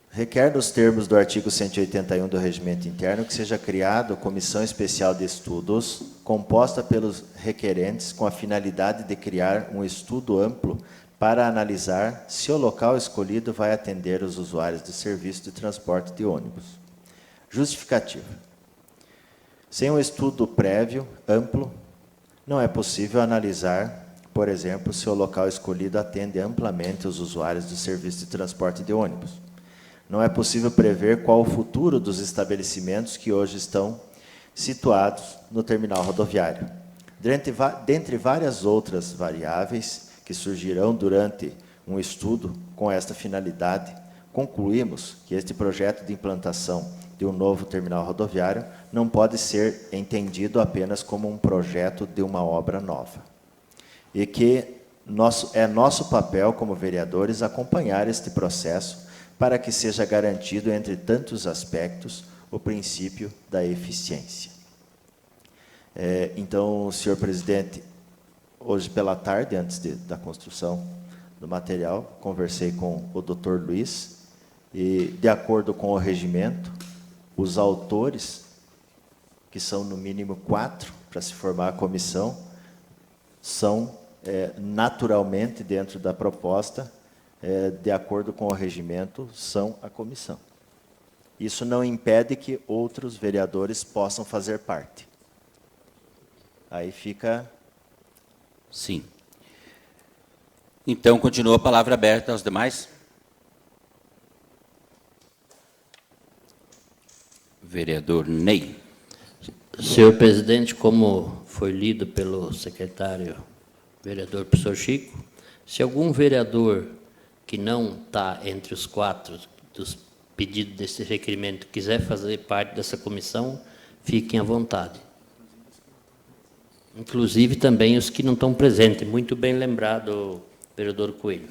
B: Requer, nos termos do artigo 181 do Regimento Interno, que seja criada comissão especial de estudos, composta pelos requerentes, com a finalidade de criar um estudo amplo para analisar se o local escolhido vai atender os usuários do serviço de transporte de ônibus. Justificativa. Sem um estudo prévio, amplo, não é possível analisar, por exemplo, se o local escolhido atende amplamente os usuários do serviço de transporte de ônibus. Não é possível prever qual o futuro dos estabelecimentos que hoje estão situados no terminal rodoviário. Dentre várias outras variáveis que surgirão durante um estudo com esta finalidade, concluímos que este projeto de implantação de um novo terminal rodoviário não pode ser entendido apenas como um projeto de uma obra nova. E que é nosso papel, como vereadores, acompanhar este processo para que seja garantido, entre tantos aspectos, o princípio da eficiência. Então, senhor presidente, hoje pela tarde, antes da construção do material, conversei com o doutor Luiz e, de acordo com o regimento, os autores, que são no mínimo 4 para se formar a comissão, são naturalmente, dentro da proposta, de acordo com o regimento, são a comissão. Isso não impede que outros vereadores possam fazer parte. Aí fica...
A: Sim. Então, continua a palavra aberta aos demais. Vereador Ney.
D: Senhor presidente, como foi lido pelo secretário vereador professor Chico, se algum vereador que não está entre os 4 dos pedidos desse requerimento quiser fazer parte dessa comissão, fiquem à vontade. Inclusive também os que não estão presentes. Muito bem lembrado, vereador Coelho.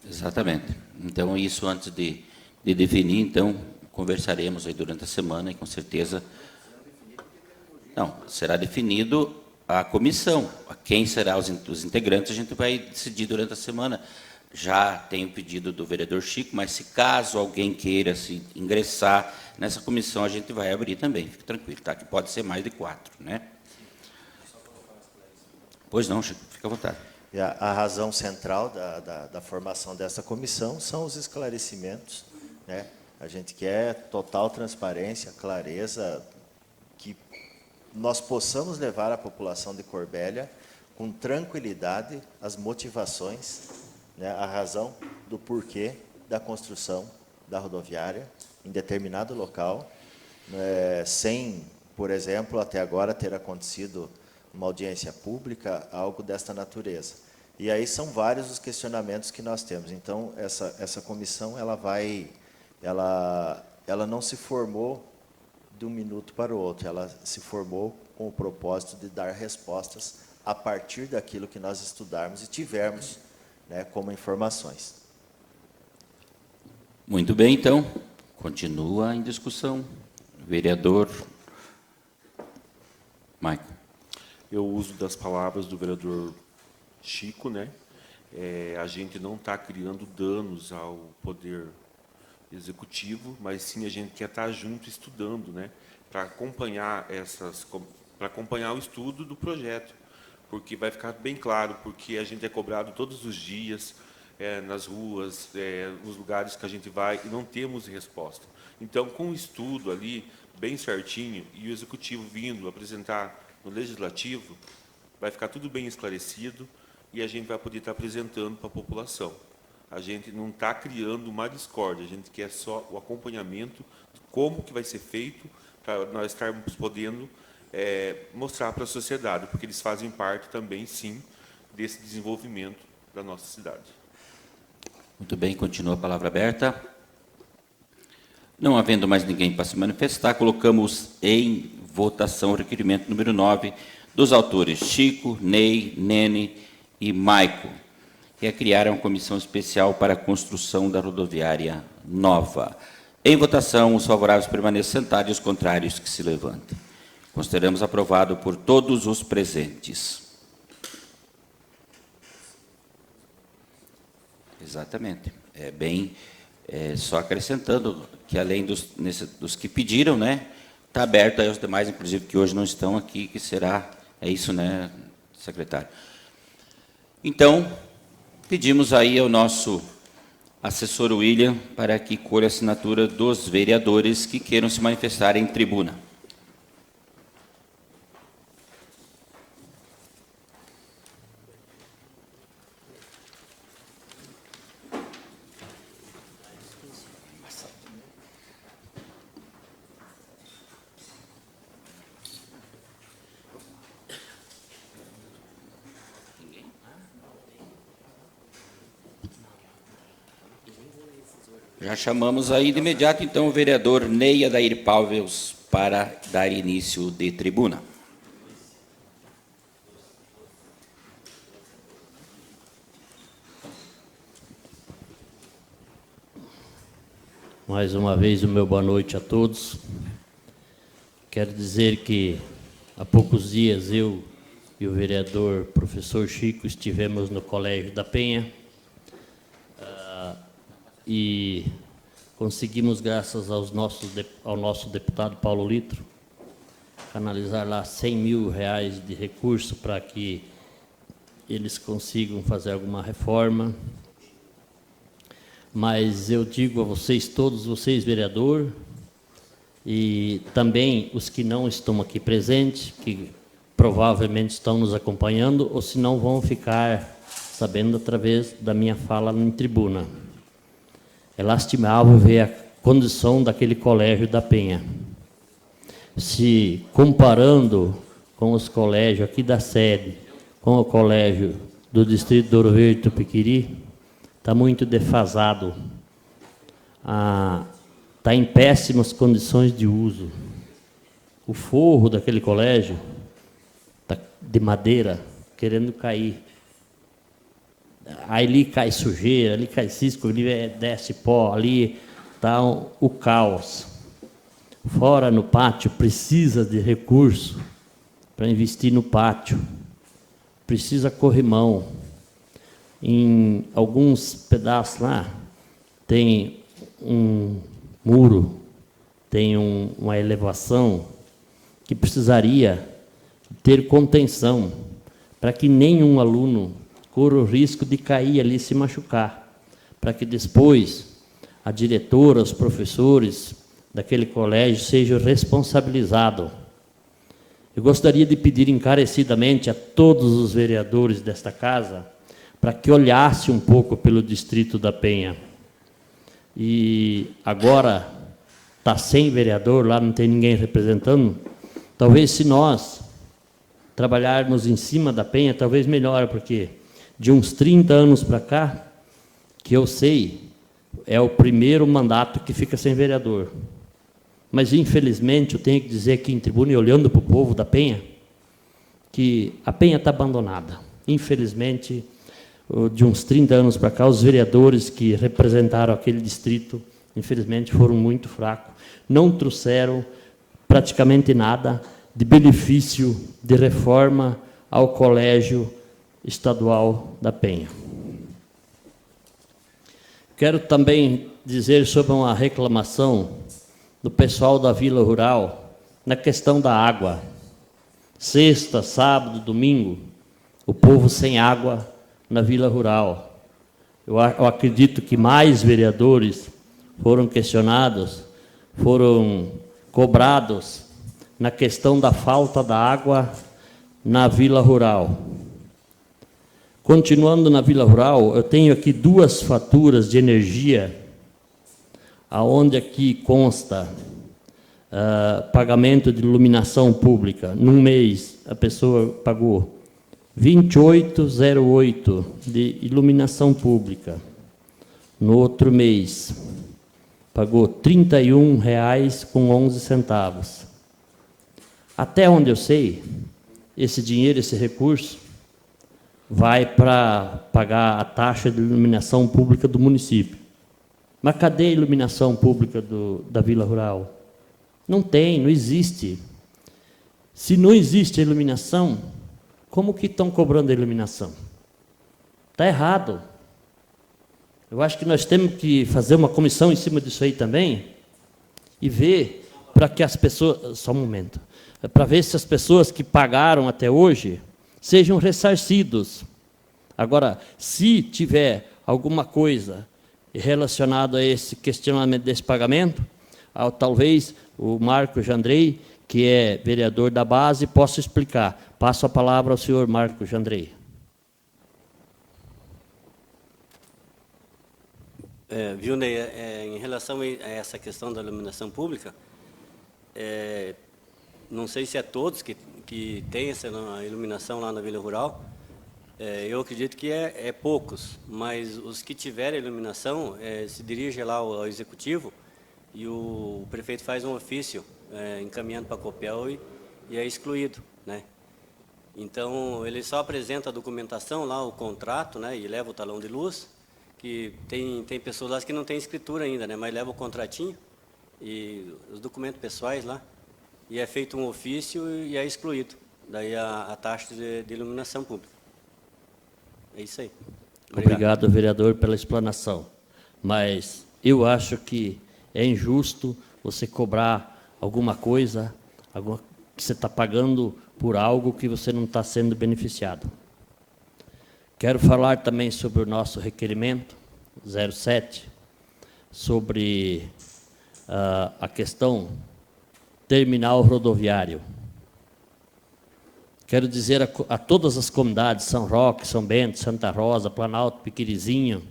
A: Exatamente. Então, isso antes de definir, então, conversaremos aí durante a semana e, com certeza... Não, será definido a comissão. Quem serão os integrantes, a gente vai decidir durante a semana. Já tem o pedido do vereador Chico, mas se caso alguém queira se ingressar Nessa comissão a gente vai abrir também, fique tranquilo, tá? Que pode ser mais de 4, né? Pois não, Chico, fica à vontade.
B: E a razão central da formação dessa comissão são os esclarecimentos, né? A gente quer total transparência, clareza, que nós possamos levar à população de Corbélia com tranquilidade as motivações, né, a razão do porquê da construção da rodoviária em determinado local, sem, por exemplo, até agora ter acontecido uma audiência pública, algo desta natureza. E aí são vários os questionamentos que nós temos. Então, essa comissão ela não se formou de um minuto para o outro, ela se formou com o propósito de dar respostas a partir daquilo que nós estudarmos e tivermos, né, como informações.
A: Muito bem, então, continua em discussão. Vereador Maico.
G: Eu uso das palavras do vereador Chico, né? A gente não está criando danos ao poder executivo, mas sim a gente quer estar junto estudando, né? Para acompanhar o estudo do projeto, porque vai ficar bem claro, porque a gente é cobrado todos os dias nas ruas, nos lugares que a gente vai e não temos resposta. Então, com o estudo ali bem certinho e o executivo vindo apresentar no legislativo, vai ficar tudo bem esclarecido e a gente vai poder estar apresentando para a população. A gente não está criando uma discórdia, a gente quer só o acompanhamento de como que vai ser feito para nós estarmos podendo mostrar para a sociedade, porque eles fazem parte também, sim, desse desenvolvimento da nossa cidade.
A: Muito bem, continua a palavra aberta. Não havendo mais ninguém para se manifestar, colocamos em votação o requerimento número 9 dos autores Chico, Ney, Nene e Maico, que é criar uma comissão especial para a construção da rodoviária nova. Em votação, os favoráveis permaneçam sentados e os contrários que se levantem. Consideramos aprovado por todos os presentes. Exatamente. Só acrescentando que, além dos que pediram, né, está aberto aí aos demais, inclusive, que hoje não estão aqui, que será, é isso, né, secretário? Então, pedimos aí ao nosso assessor William para que colha a assinatura dos vereadores que queiram se manifestar em tribuna. Já chamamos aí de imediato, então, o vereador Ney Adair Pálveos para dar início de tribuna.
D: Mais uma vez, o meu boa noite a todos. Quero dizer que, há poucos dias, eu e o vereador professor Chico estivemos no Colégio da Penha, e conseguimos, graças ao nosso deputado Paulo Litro, canalizar lá 100 mil reais de recurso para que eles consigam fazer alguma reforma. Mas eu digo a vocês, todos vocês, vereador, e também os que não estão aqui presentes, que provavelmente estão nos acompanhando, ou se não vão ficar sabendo através da minha fala em tribuna. É lastimável ver a condição daquele colégio da Penha. Se comparando com os colégios aqui da sede, com o colégio do distrito de Ouro Verde e Tupiquiri, está muito defasado. Está em péssimas condições de uso. O forro daquele colégio está de madeira, querendo cair. Ali cai sujeira, ali cai cisco, ali desce pó, ali está o caos. Fora no pátio, precisa de recurso para investir no pátio. Precisa corrimão. Em alguns pedaços lá, tem um muro tem uma elevação que precisaria ter contenção para que nenhum aluno corra o risco de cair ali e se machucar, para que depois a diretora, os professores daquele colégio sejam responsabilizados. Eu gostaria de pedir encarecidamente a todos os vereadores desta casa para que olhasse um pouco pelo distrito da Penha. E agora está sem vereador, lá não tem ninguém representando. Talvez se nós trabalharmos em cima da Penha, talvez melhor, porque de uns 30 anos para cá, que eu sei, é o primeiro mandato que fica sem vereador. Mas, infelizmente, eu tenho que dizer aqui em tribuna, e olhando para o povo da Penha, que a Penha está abandonada. Infelizmente, de uns 30 anos para cá, os vereadores que representaram aquele distrito, infelizmente, foram muito fracos. Não trouxeram praticamente nada de benefício de reforma ao Colégio Estadual da Penha. Quero também dizer sobre uma reclamação do pessoal da Vila Rural na questão da água. Sexta, sábado, domingo, o povo sem água na Vila Rural. Eu acredito que mais vereadores foram questionados, foram cobrados na questão da falta da água na Vila Rural. Continuando na Vila Rural, eu tenho aqui 2 faturas de energia, aonde aqui consta pagamento de iluminação pública. Num mês, a pessoa pagou 28,08 de iluminação pública. No outro mês, pagou R$ 31,11. Até onde eu sei, esse dinheiro, esse recurso, vai para pagar a taxa de iluminação pública do município. Mas cadê a iluminação pública da Vila Rural? Não tem, não existe. Se não existe a iluminação, como que estão cobrando a iluminação? Está errado. Eu acho que nós temos que fazer uma comissão em cima disso aí também e ver para que as pessoas... Só um momento. Para ver se as pessoas que pagaram até hoje sejam ressarcidos. Agora, se tiver alguma coisa relacionada a esse questionamento desse pagamento, talvez o Marcos Jandrei, que é vereador da base, possa explicar. Passo a palavra ao senhor Marcos Jandrei.
E: Viu, Ney, em relação a essa questão da iluminação pública, não sei se é todos que têm essa iluminação lá na Vila Rural, eu acredito que é poucos, mas os que tiverem iluminação se dirigem lá ao executivo e o prefeito faz um ofício encaminhando para a Copel e é excluído, né? Então, ele só apresenta a documentação lá, o contrato, né, e leva o talão de luz, que tem pessoas lá que não têm escritura ainda, né, mas leva o contratinho e os documentos pessoais lá, e é feito um ofício e é excluído. Daí a taxa de iluminação pública. É isso aí.
D: Obrigado, vereador, pela explanação. Mas eu acho que é injusto você cobrar alguma coisa que você está pagando por algo que você não está sendo beneficiado. Quero falar também sobre o nosso requerimento 07, sobre a questão terminal rodoviário. Quero dizer a todas as comunidades, São Roque, São Bento, Santa Rosa, Planalto, Piquirizinho,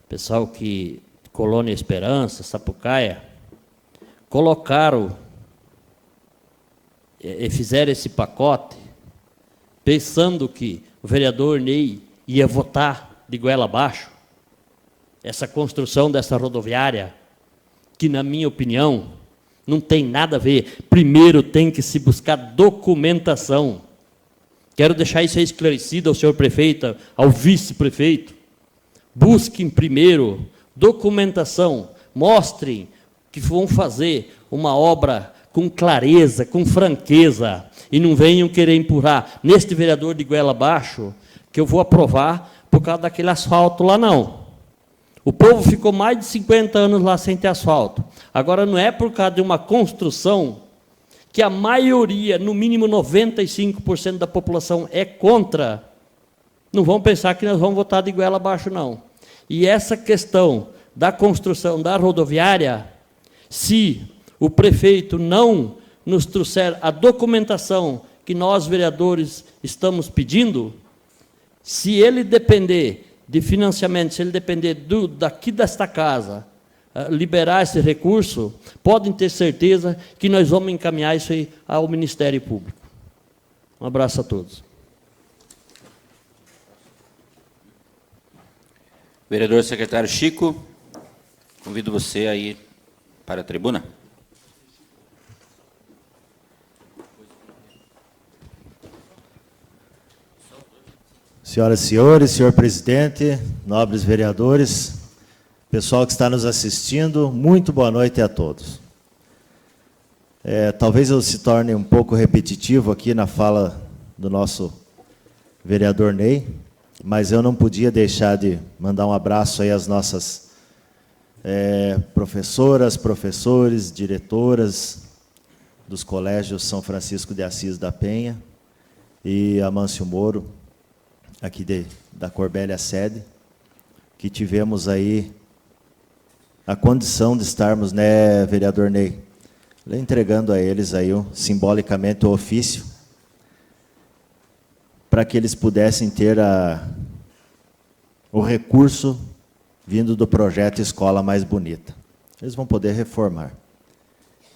D: pessoal que Colônia Esperança, Sapucaia, colocaram e fizeram esse pacote pensando que o vereador Ney ia votar de goela abaixo essa construção dessa rodoviária, que, na minha opinião, não tem nada a ver. Primeiro tem que se buscar documentação. Quero deixar isso aí esclarecido ao senhor prefeito, ao vice-prefeito. Busquem primeiro documentação, mostrem que vão fazer uma obra com clareza, com franqueza, e não venham querer empurrar neste vereador de goela abaixo, que eu vou aprovar por causa daquele asfalto lá, não. O povo ficou mais de 50 anos lá sem ter asfalto. Agora, não é por causa de uma construção que a maioria, no mínimo 95% da população é contra. Não vão pensar que nós vamos votar de goela abaixo, não. E essa questão da construção da rodoviária, se o prefeito não nos trouxer a documentação que nós, vereadores, estamos pedindo, se ele depender de financiamento, se ele depender daqui desta casa, liberar esse recurso, podem ter certeza que nós vamos encaminhar isso aí ao Ministério Público. Um abraço a todos.
A: Vereador secretário Chico, convido você a ir para a tribuna.
B: Senhoras e senhores, senhor presidente, nobres vereadores, pessoal que está nos assistindo, muito boa noite a todos. Talvez eu se torne um pouco repetitivo aqui na fala do nosso vereador Ney, mas eu não podia deixar de mandar um abraço aí às nossas professoras, professores, diretoras dos colégios São Francisco de Assis da Penha e Amâncio Moro, aqui da Corbélia Sede, que tivemos aí a condição de estarmos, né, vereador Ney, entregando a eles aí simbolicamente o ofício, para que eles pudessem ter o recurso vindo do projeto Escola Mais Bonita. Eles vão poder reformar.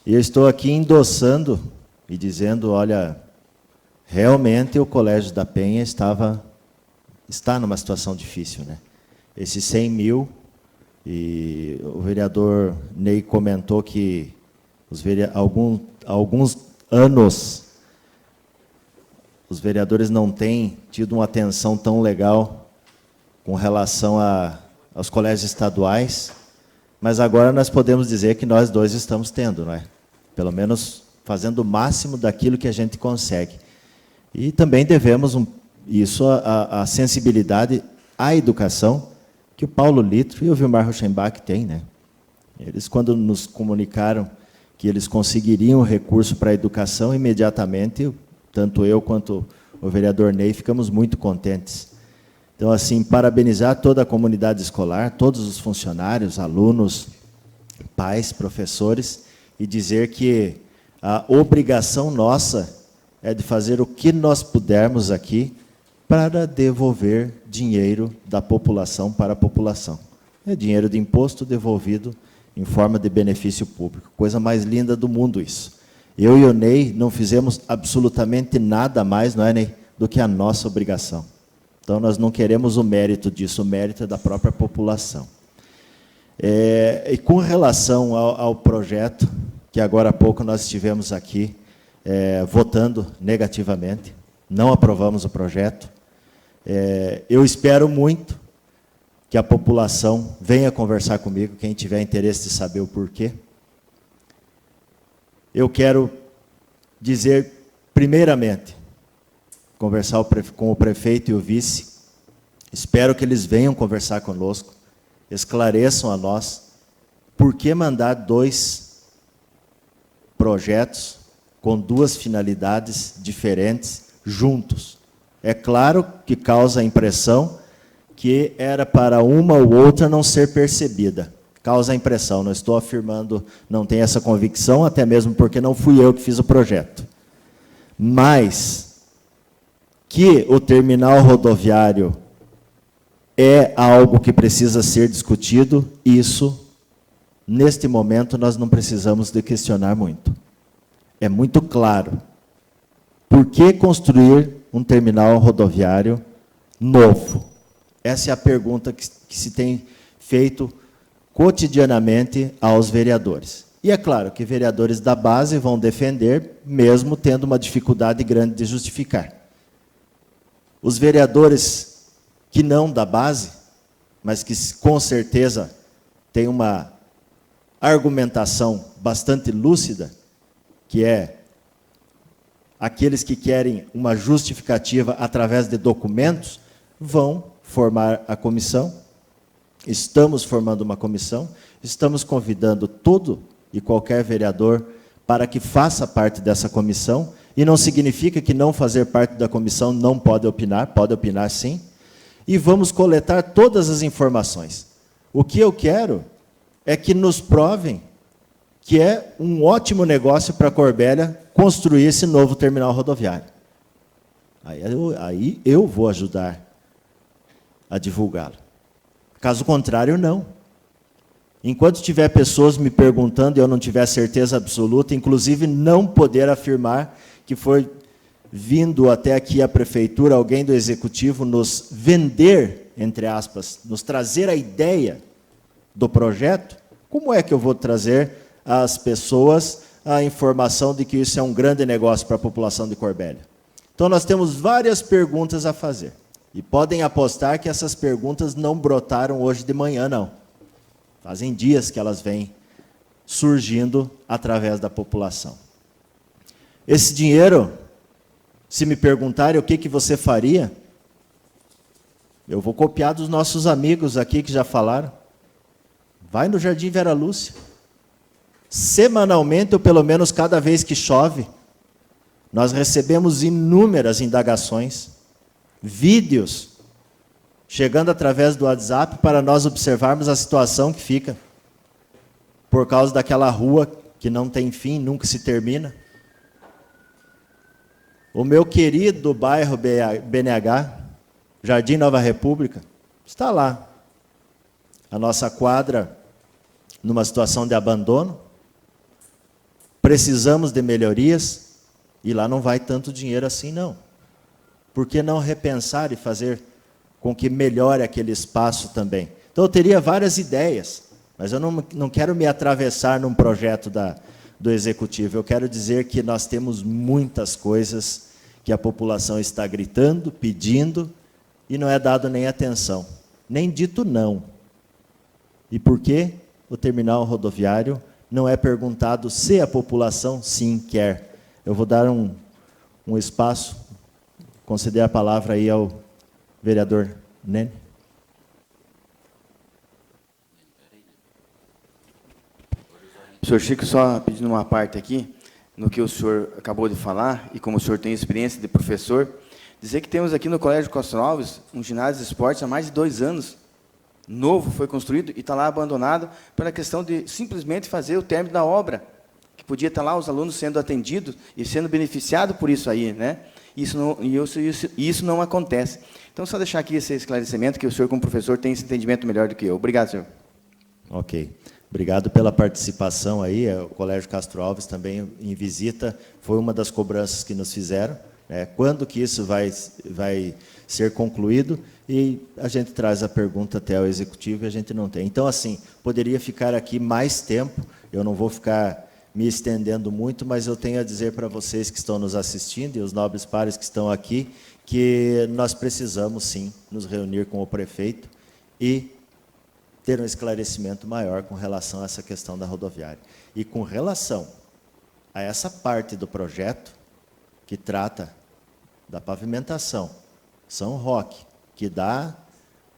B: E eu estou aqui endossando e dizendo, olha, realmente o Colégio da Penha está numa situação difícil, né? Esses 100 mil, e o vereador Ney comentou que alguns anos os vereadores não têm tido uma atenção tão legal com relação aos colégios estaduais, mas agora nós podemos dizer que nós dois estamos tendo, não é? Pelo menos fazendo o máximo daquilo que a gente consegue. E também devemos a sensibilidade à educação que o Paulo Litro e o Vilmar Rochenbach têm, né? Eles, quando nos comunicaram que eles conseguiriam recurso para a educação, imediatamente, tanto eu quanto o vereador Ney, ficamos muito contentes. Então, assim, parabenizar toda a comunidade escolar, todos os funcionários, alunos, pais, professores, e dizer que a obrigação nossa é de fazer o que nós pudermos aqui para devolver dinheiro da população para a população. É dinheiro de imposto devolvido em forma de benefício público. Coisa mais linda do mundo isso. Eu e o Ney não fizemos absolutamente nada mais, não é, Ney, do que a nossa obrigação. Então, nós não queremos o mérito disso, o mérito é da própria população. E com relação ao projeto, que agora há pouco nós estivemos aqui votando negativamente, não aprovamos o projeto. Eu espero muito que a população venha conversar comigo, quem tiver interesse de saber o porquê. Eu quero dizer, primeiramente, conversar com o prefeito e o vice, espero que eles venham conversar conosco, esclareçam a nós por que mandar 2 projetos com 2 finalidades diferentes juntos. É claro que causa a impressão que era para uma ou outra não ser percebida. Causa a impressão, não estou afirmando, não tenho essa convicção, até mesmo porque não fui eu que fiz o projeto. Mas que o terminal rodoviário é algo que precisa ser discutido, isso, neste momento, nós não precisamos de questionar muito. É muito claro. Por que construir um terminal rodoviário novo? Essa é a pergunta que se tem feito cotidianamente aos vereadores. E é claro que vereadores da base vão defender, mesmo tendo uma dificuldade grande de justificar. Os vereadores que não da base, mas que com certeza têm uma argumentação bastante lúcida, que é aqueles que querem uma justificativa através de documentos, vão formar a comissão, estamos formando uma comissão, estamos convidando todo e qualquer vereador para que faça parte dessa comissão, e não significa que não fazer parte da comissão não pode opinar sim, e vamos coletar todas as informações. O que eu quero é que nos provem que é um ótimo negócio para a Corbélia construir esse novo terminal rodoviário. Aí eu vou ajudar a divulgá-lo. Caso contrário, não. Enquanto tiver pessoas me perguntando e eu não tiver certeza absoluta, inclusive não poder afirmar que foi vindo até aqui a prefeitura, alguém do executivo, nos vender, entre aspas, nos trazer a ideia do projeto, como é que eu vou trazer às pessoas a informação de que isso é um grande negócio para a população de Corbélia? Então, nós temos várias perguntas a fazer. E podem apostar que essas perguntas não brotaram hoje de manhã, não. Fazem dias que elas vêm surgindo através da população. Esse dinheiro, se me perguntarem o que você faria, eu vou copiar dos nossos amigos aqui que já falaram. Vai no Jardim Vera Lúcia. Semanalmente, ou pelo menos cada vez que chove, nós recebemos inúmeras indagações, vídeos, chegando através do WhatsApp para nós observarmos a situação que fica por causa daquela rua que não tem fim, nunca se termina. O meu querido bairro BNH, Jardim Nova República, está lá. A nossa quadra numa situação de abandono. Precisamos de melhorias e lá não vai tanto dinheiro assim, não. Por que não repensar e fazer com que melhore aquele espaço também? Então, eu teria várias ideias, mas eu não quero me atravessar num projeto do Executivo. Eu quero dizer que nós temos muitas coisas que a população está gritando, pedindo, e não é dado nem atenção, nem dito não. E por que o terminal rodoviário não é perguntado se a população sim quer? Eu vou dar um espaço, conceder a palavra aí ao vereador Nene.
F: Senhor Chico, só pedindo uma parte aqui, no que o senhor acabou de falar, e como o senhor tem experiência de professor, dizer que temos aqui no Colégio Castro Alves um ginásio de esportes há mais de 2 anos. Novo, foi construído e está lá abandonado pela questão de simplesmente fazer o término da obra, que podia estar lá os alunos sendo atendidos e sendo beneficiados por isso aí, né? Isso não acontece. Então, só deixar aqui esse esclarecimento, que o senhor, como professor, tem esse entendimento melhor do que eu. Obrigado, senhor.
B: Ok. Obrigado pela participação aí. O Colégio Castro Alves também, em visita, foi uma das cobranças que nos fizeram. Quando que isso vai ser concluído? E a gente traz a pergunta até ao Executivo e a gente não tem. Então, assim, poderia ficar aqui mais tempo, eu não vou ficar me estendendo muito, mas eu tenho a dizer para vocês que estão nos assistindo e os nobres pares que estão aqui, que nós precisamos, sim, nos reunir com o prefeito e ter um esclarecimento maior com relação a essa questão da rodoviária. E com relação a essa parte do projeto, que trata da pavimentação, São Roque, que dá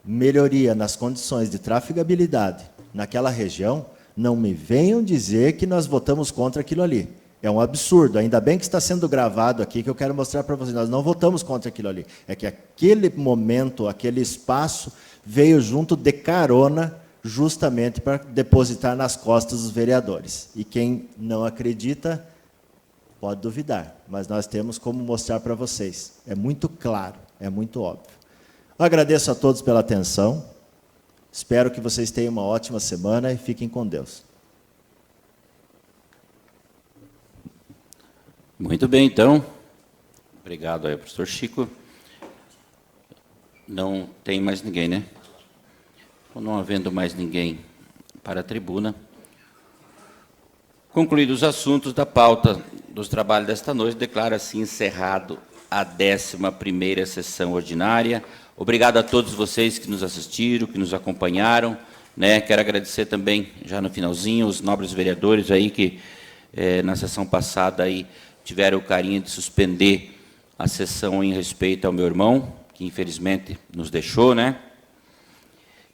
B: melhoria nas condições de trafegabilidade naquela região, não me venham dizer que nós votamos contra aquilo ali. É um absurdo. Ainda bem que está sendo gravado aqui, que eu quero mostrar para vocês. Nós não votamos contra aquilo ali. É que aquele momento, aquele espaço, veio junto de carona, justamente para depositar nas costas dos vereadores. E quem não acredita, pode duvidar. Mas nós temos como mostrar para vocês. É muito claro, é muito óbvio. Eu agradeço a todos pela atenção. Espero que vocês tenham uma ótima semana e fiquem com Deus.
A: Muito bem, então. Obrigado aí, professor Chico. Não tem mais ninguém, né? Não havendo mais ninguém para a tribuna, concluídos os assuntos da pauta dos trabalhos desta noite, declaro assim encerrado a 11ª sessão ordinária. Obrigado a todos vocês que nos assistiram, que nos acompanharam, né? Quero agradecer também, já no finalzinho, os nobres vereadores aí que, na sessão passada, aí, tiveram o carinho de suspender a sessão em respeito ao meu irmão, que infelizmente nos deixou, né?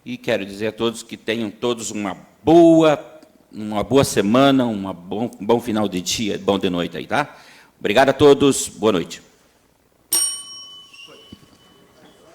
A: E quero dizer a todos que tenham todos uma boa semana, um bom final de dia, bom de noite aí, tá? Obrigado a todos, boa noite.